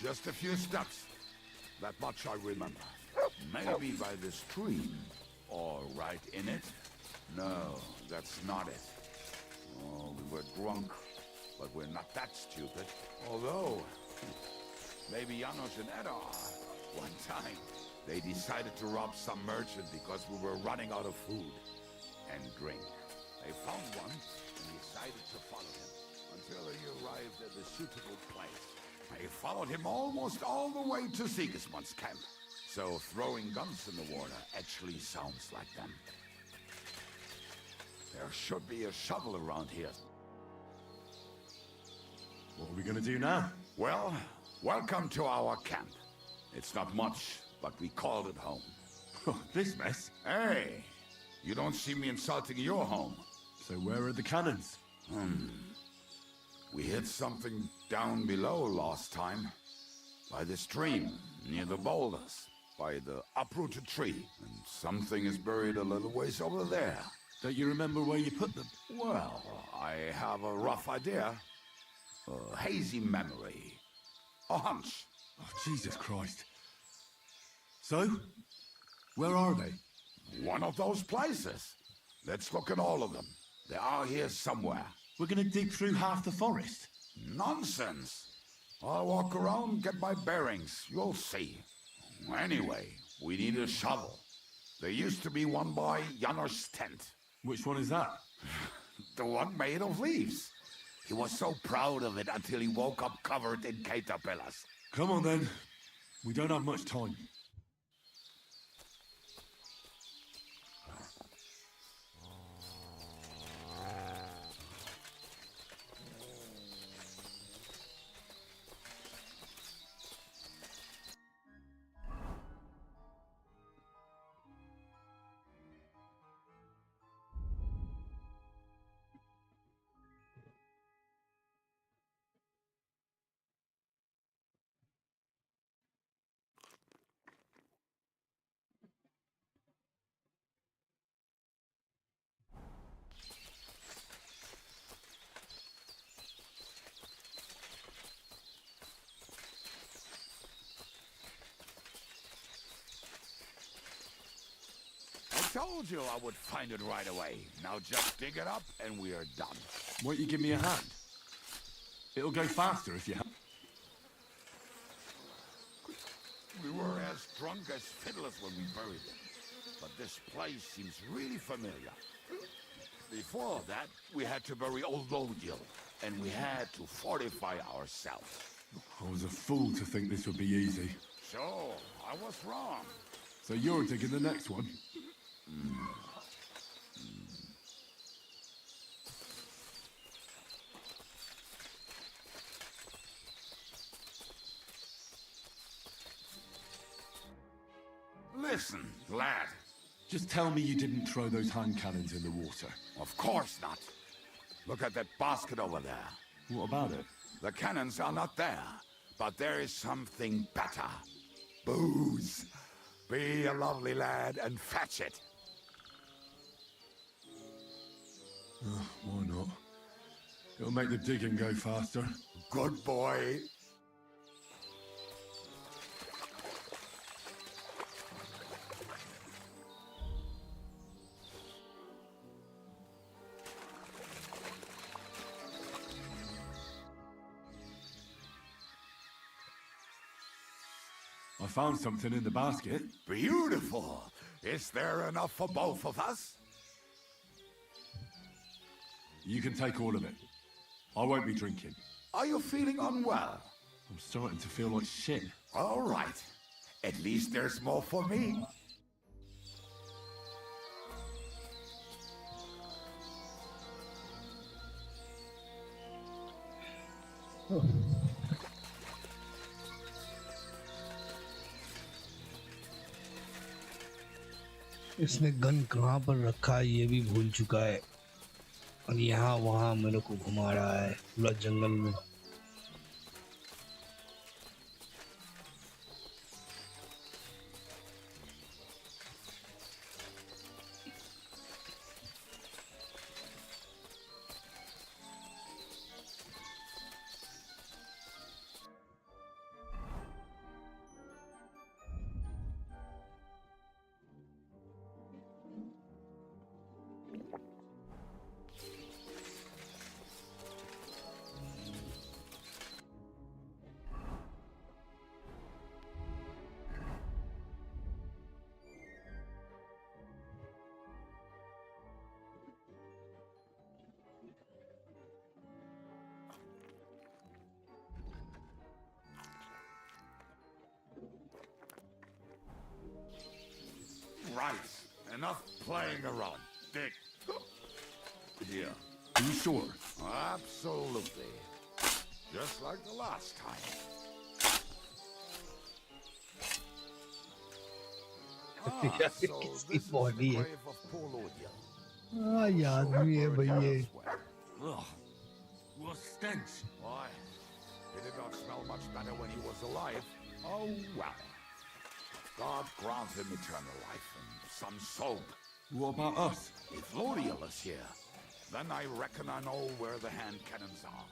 Just a few steps. That much I remember. Maybe by the stream. Or right in it. No, that's not it. Oh, we were drunk. but we're not that stupid. Although, maybe Janos and Edda are. One time, they decided to rob some merchant because we were running out of food and drink. They found one and decided to follow him until he arrived at a suitable place. They followed him almost all the way to Sigismund's camp. So throwing guns in the water actually sounds like them. There should be a shovel around here. What are we gonna do now? Well, welcome to our camp. It's not much, but we called it home. This mess? Hey, you don't see me insulting your home. So where are the cannons? We hit something down below last time. By the stream, near the boulders. By the uprooted tree. And something is buried a little ways over there. Don't you remember where you put them? Well, I have a rough idea. A hazy memory. A hunch. Oh, Jesus Christ. So? Where are they? One of those places. Let's look at all of them. They are here somewhere. We're gonna dig through half the forest. Nonsense. I'll walk around, get my bearings. You'll see. Anyway, we need a shovel. There used to be one by Janos' tent. Which one is that? The one made of leaves. He was so proud of it until he woke up covered in caterpillars. Come on then. We don't have much time. I told you I would find it right away. Now just dig it up and we are done. Won't you give me a hand? It'll go faster if you have. We were as drunk as fiddlers when we buried it. But this place seems really familiar. Before that, we had to bury old Lodil, and we had to fortify ourselves. I was a fool to think this would be easy. So, I was wrong. So you're digging the next one? Listen, lad. Just tell me you didn't throw those hand cannons in the water. Of course not. Look at that basket over there. What about it? The cannons are not there, but there is something better. Booze. Be a lovely lad and fetch it. Why not? It'll make the digging go faster. Good boy. I found something in the basket. Beautiful. Is there enough for both of us? You can take all of it. I won't be drinking. Are you feeling unwell? I'm starting to feel like shit. All right. At least there's more for me. इसने gun कहाँ पर रखा है ये भी भूल चुका है और यहाँ वहाँ मेरे को घुमा रहा है पूरा जंगल में. Enough playing around. Dick. Here. Are you sure? Absolutely. Just like the last time. यार किसकी बॉडी है Grave of Polonia. हाँ याद भी है भाई ये Ugh. What stench? Why? He did not smell much better when he was alive. Oh well. God grant him eternal life and some soap. What about us? If L'Oreal is here, then I reckon I know where the hand cannons are.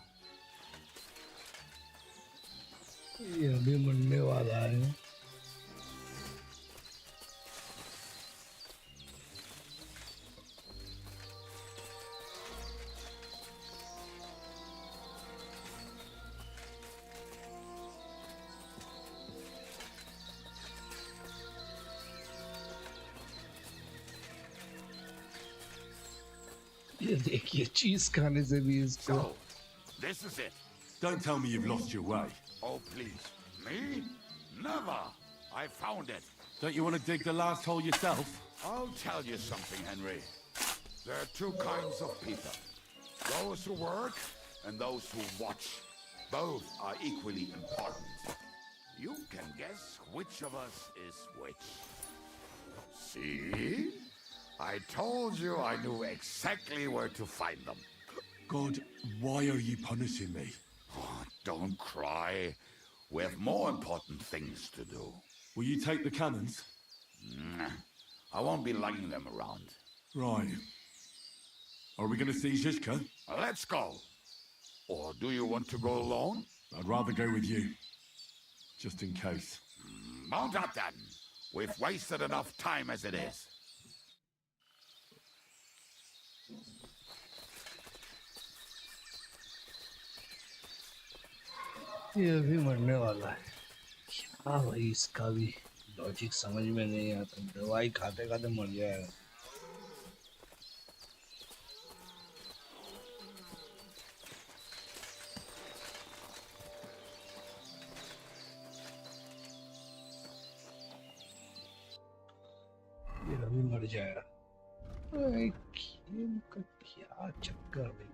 ये अभी मरने वाला है ये देखिए चीज खाने से भी इसको So, this is it. Don't tell me you've lost your way. Oh, please. Me? Never. I found it. Don't you want to dig the last hole yourself? I'll tell you something, Henry. There are two kinds of people. Those who work and those who watch. Both are equally important. You can guess which of us is which. See? I told you I knew exactly where to find them. God, why are you punishing me? Oh, don't cry. We have more important things to do. Will you take the cannons? I won't be lugging them around. Right. Are we going to see Zizka? Let's go. Or do you want to go alone? I'd rather go with you. Just in case. Mount up then. We've wasted enough time as it is. ये अभी मरने वाला है हाँ भाई इसका भी logic समझ में नहीं आता दवाई खाते खाते मर जाएगा ये अभी मर जाएगा अरे गेम का क्या चक्कर भाई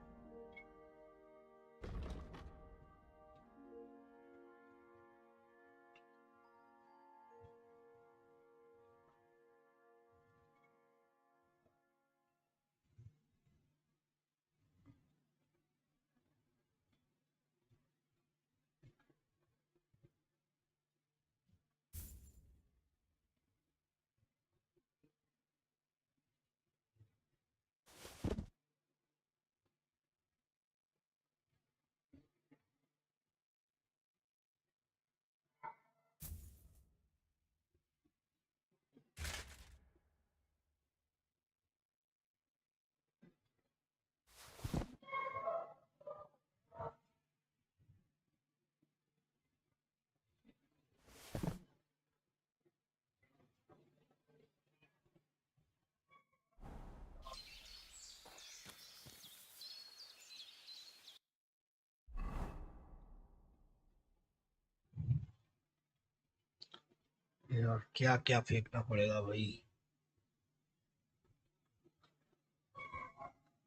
यार क्या क्या फेंकना पड़ेगा भाई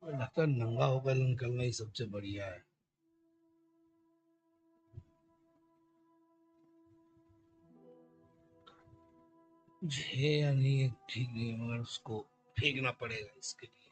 मुझे लगता है नंगा होकर निकलना ही सबसे बढ़िया है मुझे या नहीं ठीक नहीं है, मगर उसको फेंकना पड़ेगा इसके लिए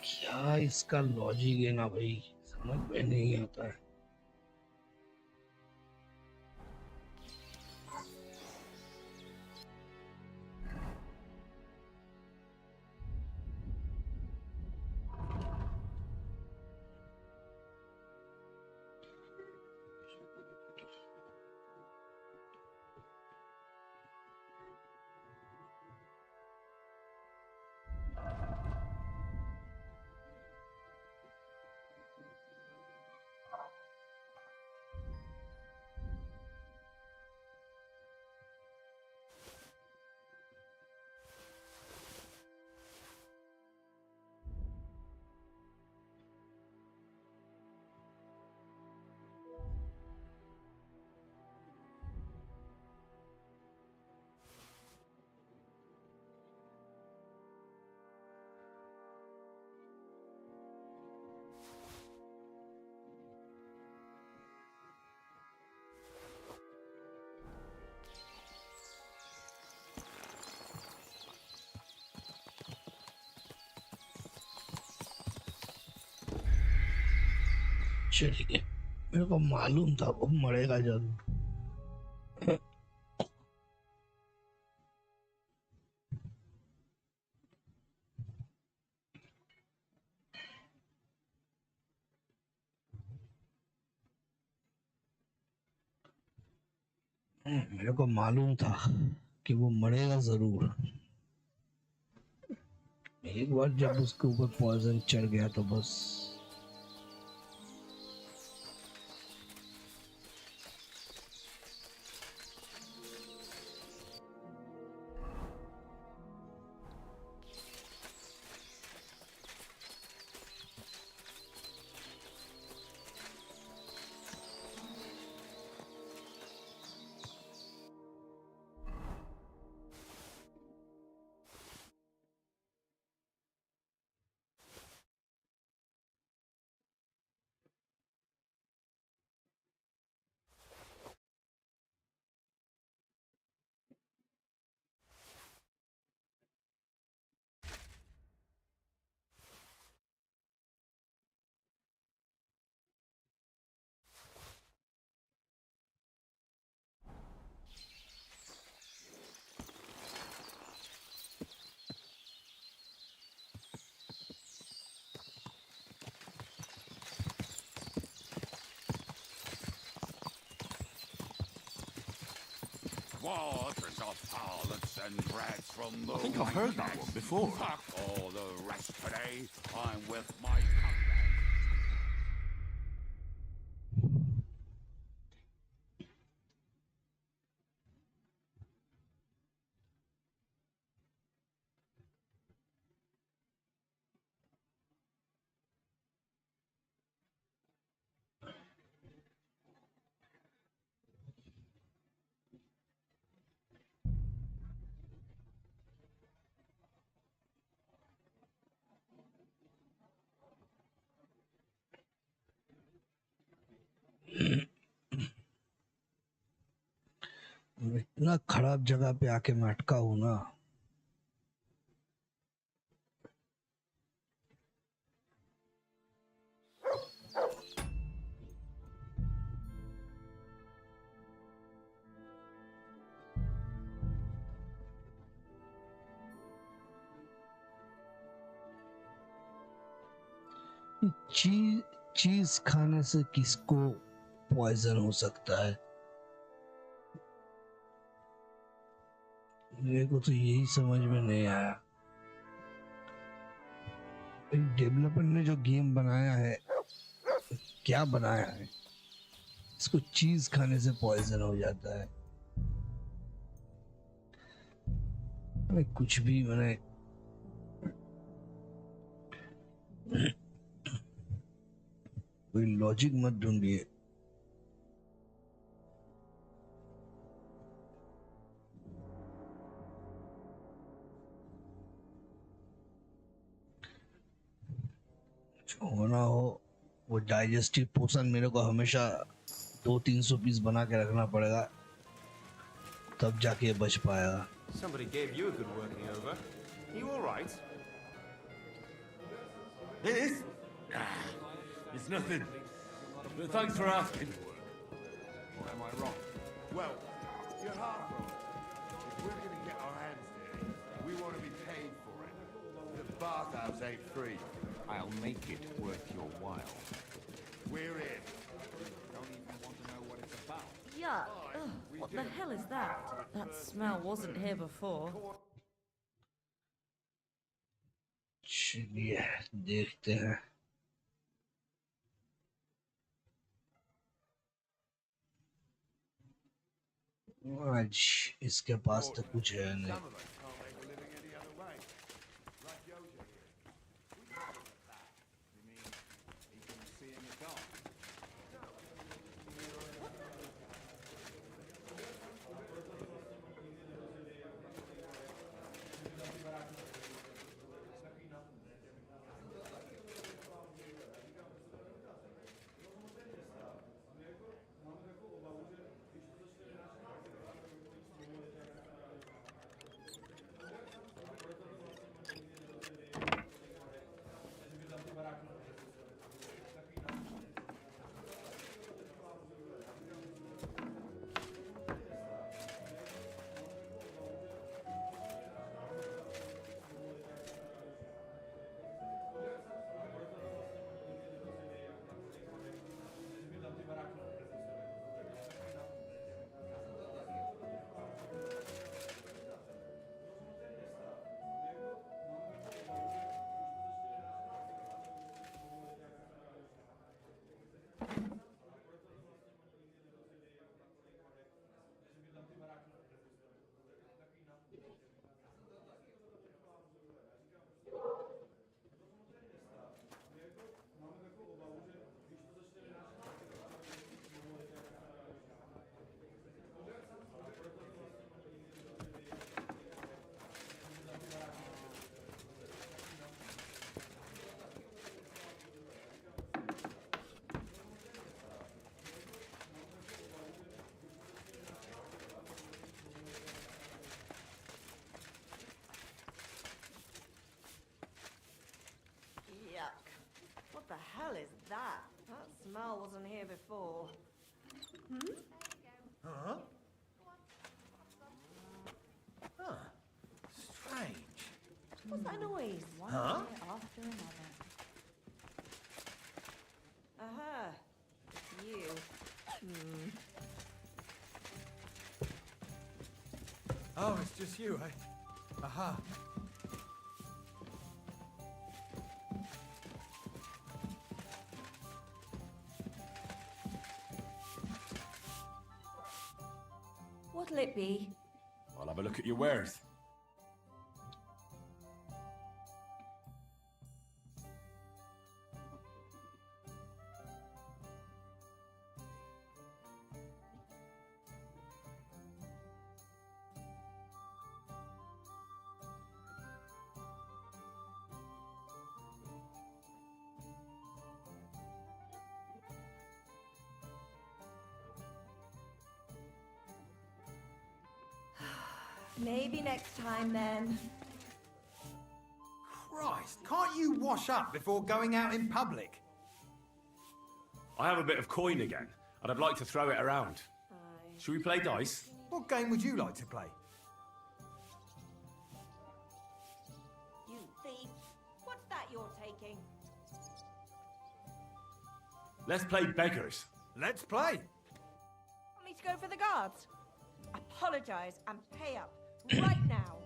क्या इसका लॉजिक है ना भाई समझ में नहीं आता है चलिए, मेरे को मालूम था वो मरेगा जरूर। मेरे को मालूम था कि वो मरेगा जरूर। एक बार जब उसके ऊपर पॉइजन चढ़ गया तो बस। Waters of violence and dreads from the I think I've heard that one before. Fuck all the rest today. I'm with my इतना खराब जगह पे आके मैं अटका हूं ना। चीज खाने से किसको पॉइजन हो सकता है? मेरे को तो यही समझ में नहीं आया। डेवलपर ने जो गेम बनाया है, क्या बनाया है? इसको चीज खाने से पॉइजन हो जाता है। मैंने कुछ भी मैंने कोई लॉजिक मत ढूंढिए। जो होना हो, वो डाइजेस्टिव पोषण मेरे को हमेशा 200-300 पीस बना के रखना पड़ेगा, तब जाके बच पाएगा। Somebody gave you a good working over. You all right? It is? It's nothing. But thanks for asking. Or am I wrong? Well, you're half wrong. If we're going to get our hands dirty, we want to be paid for it. The bathhouse ain't free. I'll make it worth your while. We're in. Don't even want to know what it's about. Yuck. Ugh, what the hell is that? That smell wasn't here before. चलिए देखते हैं। आज इसके पास तो कुछ है नहीं। Huh? Huh. Strange. What's that noise? Huh? After another. Aha. You. Oh, it's just you, eh? Aha. What'll it be? I'll have a look at your wares. Maybe next time then. Christ, can't you wash up before going out in public? I have a bit of coin again, and I'd like to throw it around. Should we play dice? What game would you like to play? You thief. What's that you're taking? Let's play beggars. Let's play. Want me to go for the guards? Apologize and pay up right now.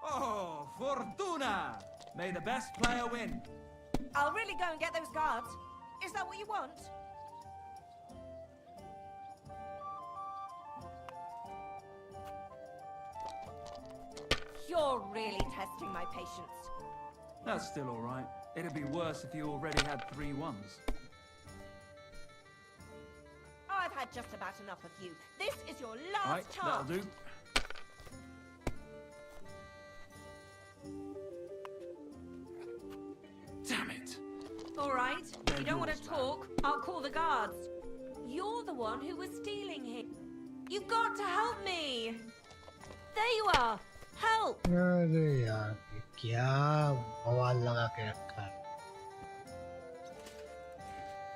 Oh, Fortuna! May the best player win. I'll really go and get those guards. Is that what you want? You're really testing my patience. That's still all right. It'd be worse if you already had 3 ones. I've had just about enough of you. This is your last Right, that'll chance. do. Damn it! All right. They're You don't want yours to now. talk? I'll call the guards. You're the one who was stealing him. You've got to help me. There you are. Help. अरे यार क्या बवाल लगा के रखा है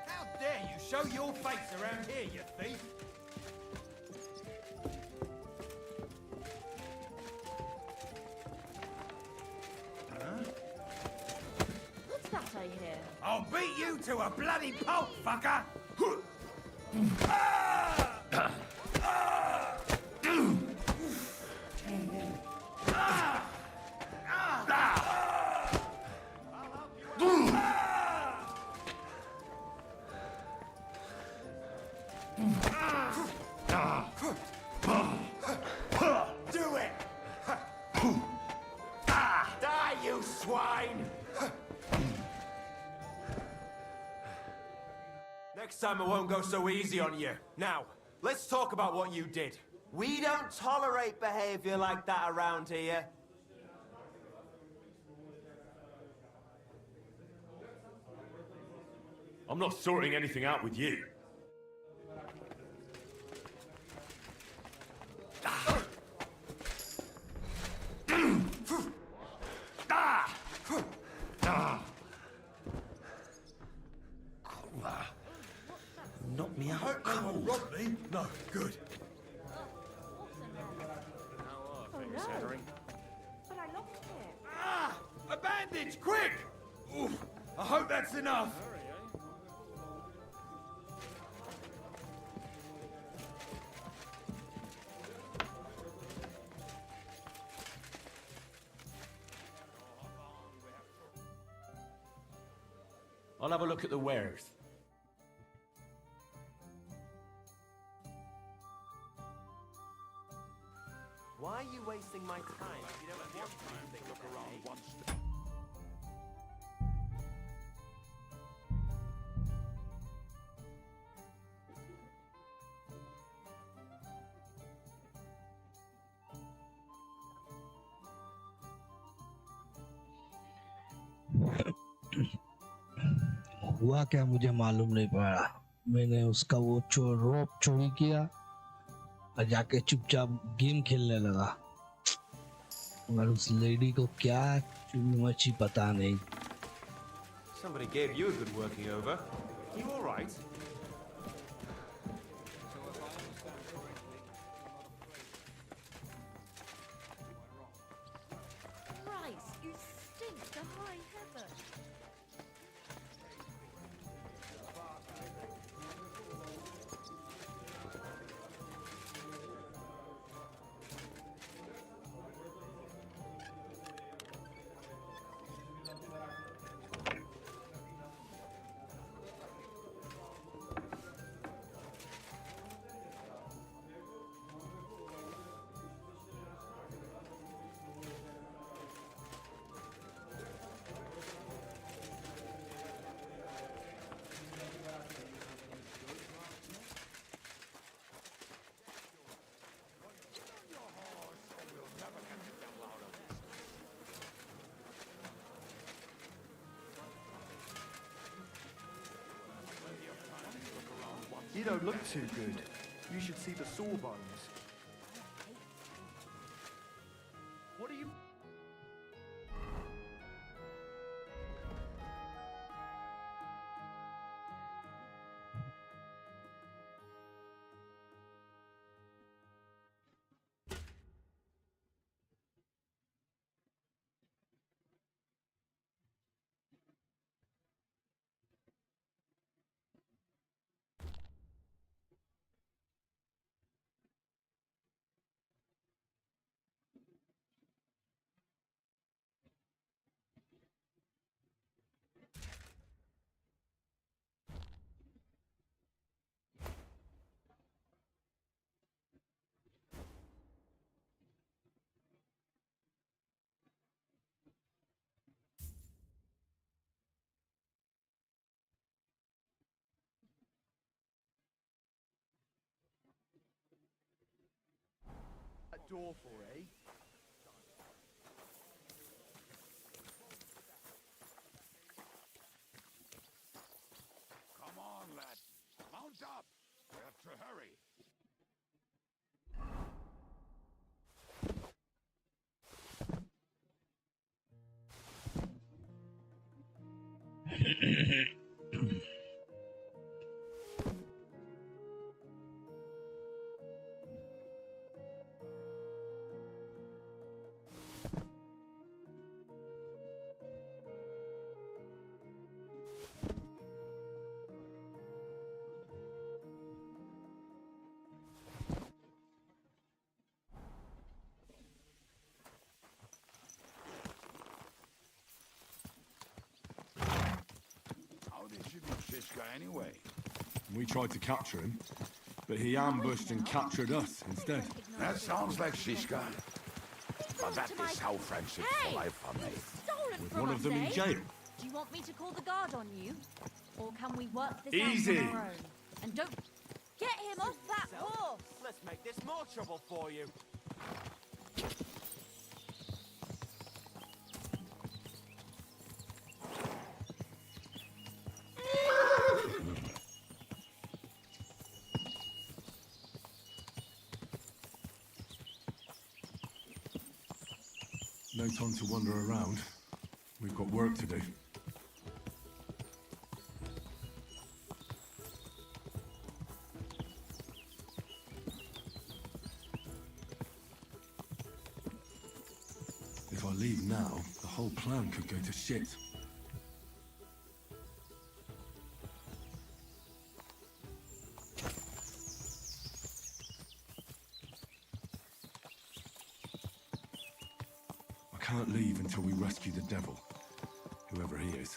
How dare you show your face around here, you thief! What's that I hear? I'll beat you to a bloody pulp, fucker! Do it! Die, you swine! Next time I won't go so easy on you. Now, let's talk about what you did. We don't tolerate behavior like that around here. I'm not sorting anything out with you. Knock me out cold. Robbed me? No, good. Oh no. But I lost it. Ah! A bandage, quick! Oof, I hope that's enough. I'll have a look at the wares. Why are you wasting my time if you don't want to look around once? हुआ क्या मुझे मालूम नहीं पड़ा मैंने उसका वो रोप चोरी किया और जाके चुपचाप गेम खेलने लगा मगर उस लेडी को क्या चुनी मची पता नहीं Somebody gave you a good working over. You all right? Christ, you stink to high heaven. You don't look too good. You should see the sawbones. What are you... That door for, eh? Come on, lad. Mount up. We have to hurry. How did you do Shishka anyway? We tried to capture him, but he ambushed and captured us instead. That sounds like Shishka. But that is how friendships for life are made. Stolen With from one us, of them in eh? jail. Do you want me to call the guard on you? Or can we work this Easy. out on our own? And don't get him off that horse! Let's make this more trouble for you. No time to wander around. We've got work to do. If I leave now, the whole plan could go to shit. I can't leave until we rescue the devil, whoever he is.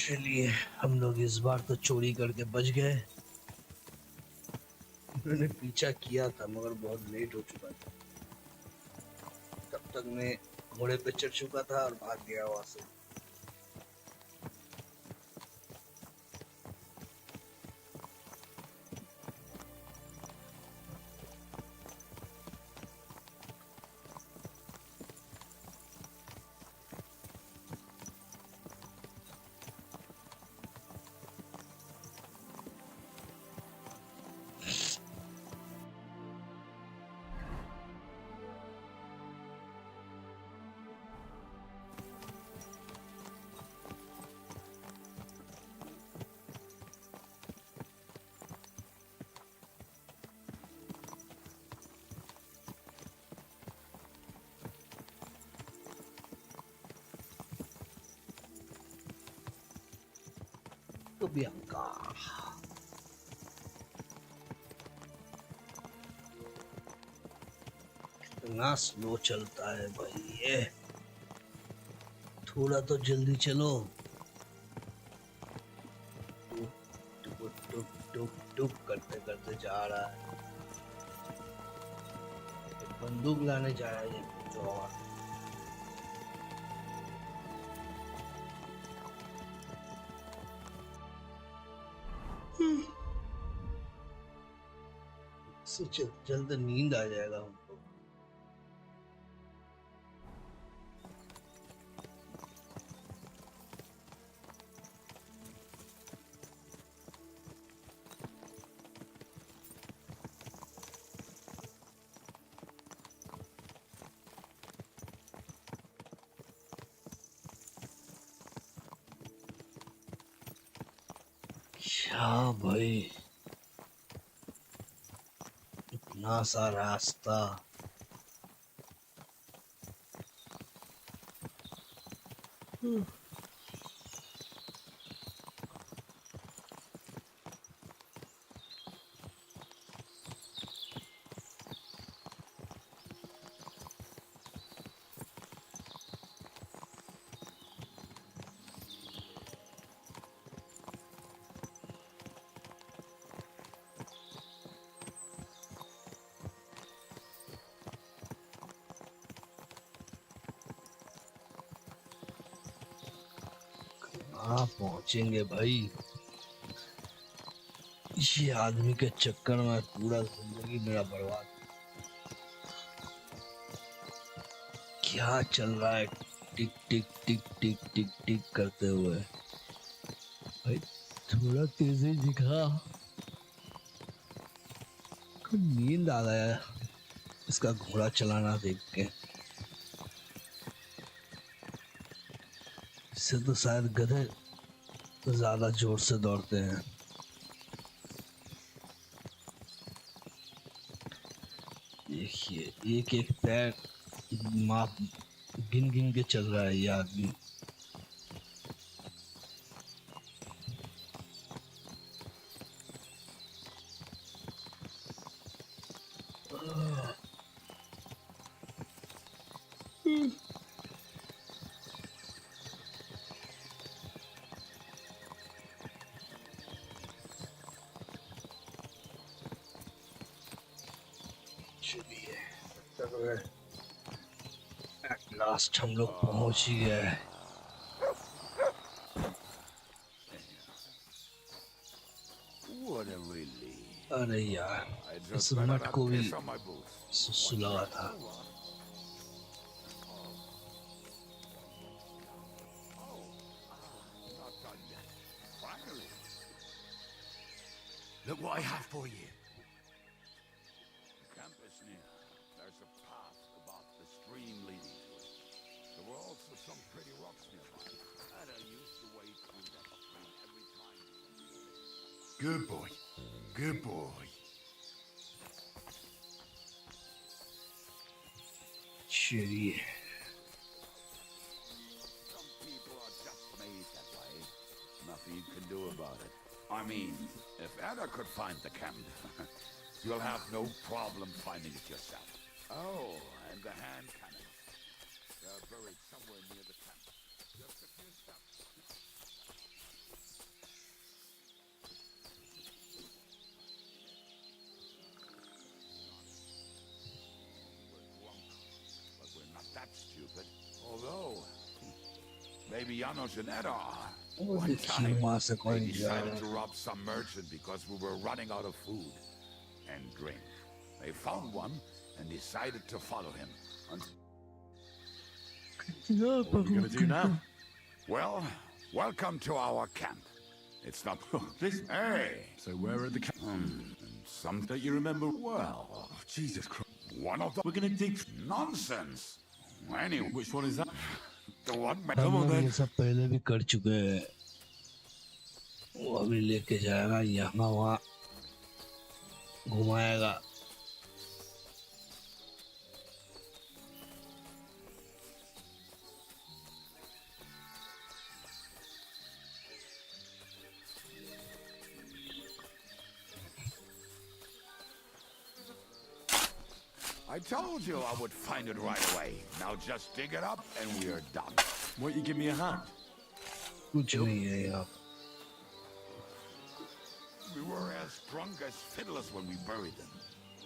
चलिए हम लोग इस बार तो चोरी करके बच गए। उन्होंने पीछा किया था मगर बहुत लेट हो चुका था। तब तक मैं घोड़े पे चढ़ चुका था और भाग गया वहां से। तो बियांका कितना स्लो चलता है भाई ये। थोड़ा तो जल्दी चलो। टुक टुक टुक टुक टुक करते करते जा रहा है। बंदूक लाने जा रहा है ये कुछ और। इससे जल्द नींद आ जाएगा हमको। क्या भाई इतना सा रास्ता। कहाँ पहुंचेंगे भाई। ये आदमी के चक्कर में पूरा जिंदगी मेरा बर्बाद। क्या चल रहा है टिक टिक टिक टिक टिक टिक करते हुए। भाई थोड़ा तेजी दिखा। नींद आ गया इसका घोड़ा चलाना देख के। इससे तो शायद गधे ज्यादा जोर से दौड़ते हैं। देखिए एक एक पैर माप गिन गिन के चल रहा है ये आदमी। चलिए एट लास्ट हम लोग पहुंच ही गए। What a relief. अरे यार I इस just better मट not को भी piss on my boots. सुलगा था। Not done yet. Finally. Look what I have for you. The camp is near. There's a path about the stream leading to it. There were also some pretty rocks nearby. And I used to wade through that stream every time. Good boy. Good boy. चलिए Some people are just made that way. Nothing you can do about it. I mean, if Anna could find the camp, you'll have no problem finding it yourself. Oh, and the hand cannons. They're buried somewhere near the camp. Just a few steps. Maybe Janos and Edda are. Oh, One this time, Chihuahua they coin decided jar. to rob some merchant because we were running out of food and drink. They found one and decided to follow him. What are we gonna do now? Well, welcome to our camp. It's not this. Hey. So where are the some don't you remember? Well, Oh, Jesus Christ. one of them. We're gonna dig. Nonsense. Anyway, Which one is that? the one. Come on हम then. ये सब पहले भी कर चुके हैं. वो अभी लेके जाएगा यहाँ वहाँ घुमाएगा. I told you I would find it right away. Now just dig it up and we are done. Won't you give me a hand? कुछ नहीं है यहाँ. We were as drunk as fiddlers when we buried them.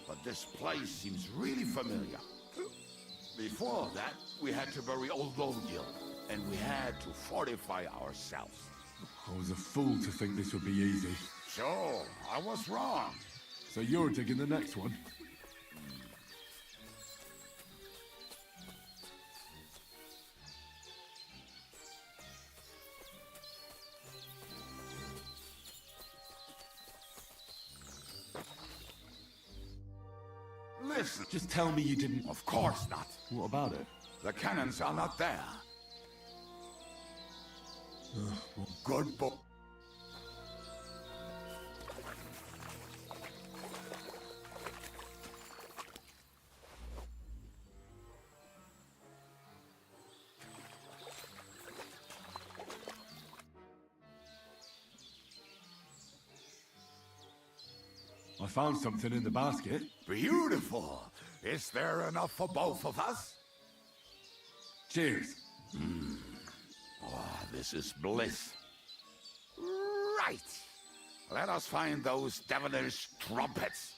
But this place seems really familiar. Before that, we had to bury old Lodiel, and we had to fortify ourselves. I was a fool to think this would be easy. So, I was wrong. So you're digging the next one? Listen. Just tell me you didn't. Of course not. What about it? The cannons are not there. Good boy. I found something in the basket. Beautiful. Is there enough for both of us? Cheers. Oh, this is bliss. Right. Let us find those devilish trumpets.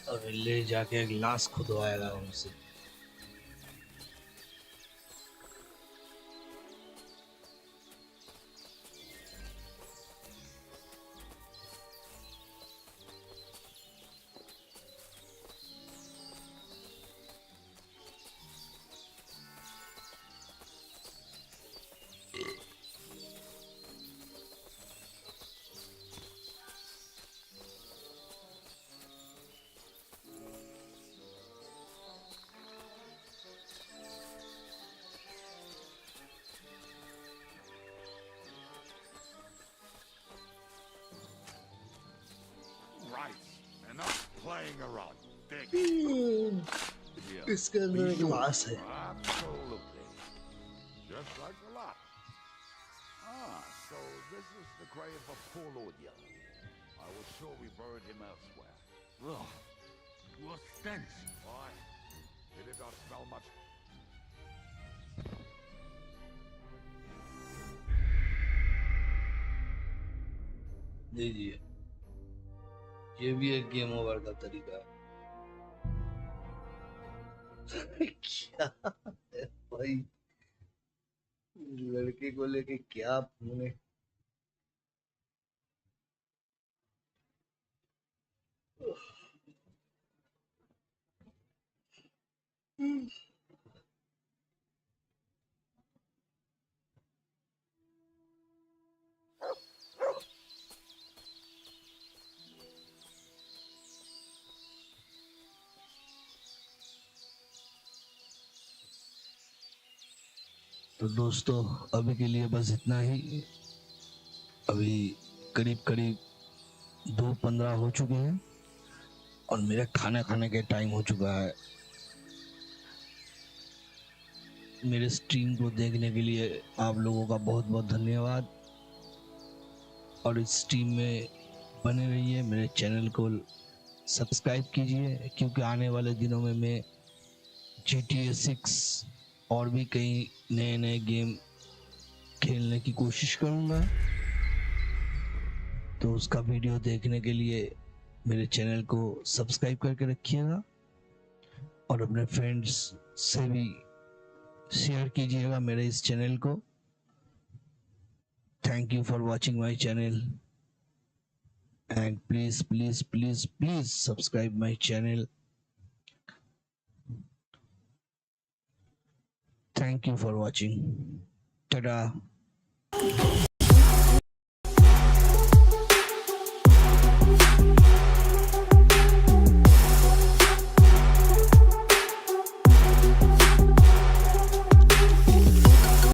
और ले जाके glass खुदवाएगा उनसे. Right. Enough playing around. Dig. Here. इसके अंदर glass है. Absolutely. Just like the lot. Ah, so this is the grave of poor Lodiel. I was sure we buried him elsewhere. Ugh. What stench? Why? Did it not smell much? दीजिए. ये भी एक game over का तरीका है. क्या है भाई, लड़के को लेके क्या आपने. तो दोस्तों अभी के लिए बस इतना ही. अभी करीब करीब 2:15 हो चुके हैं और मेरा खाना खाने के टाइम हो चुका है. मेरे स्ट्रीम को देखने के लिए आप लोगों का बहुत बहुत धन्यवाद. और इस स्ट्रीम में बने रहिए, मेरे चैनल को सब्सक्राइब कीजिए, क्योंकि आने वाले दिनों में मैं GTA 6 और भी कई नए नए गेम खेलने की कोशिश करूंगा. तो उसका वीडियो देखने के लिए मेरे चैनल को सब्सक्राइब करके रखिएगा. और अपने फ्रेंड्स से भी शेयर कीजिएगा मेरे इस चैनल को. Thank you for watching my channel. And please subscribe my channel. Thank you for watching. Ta-da.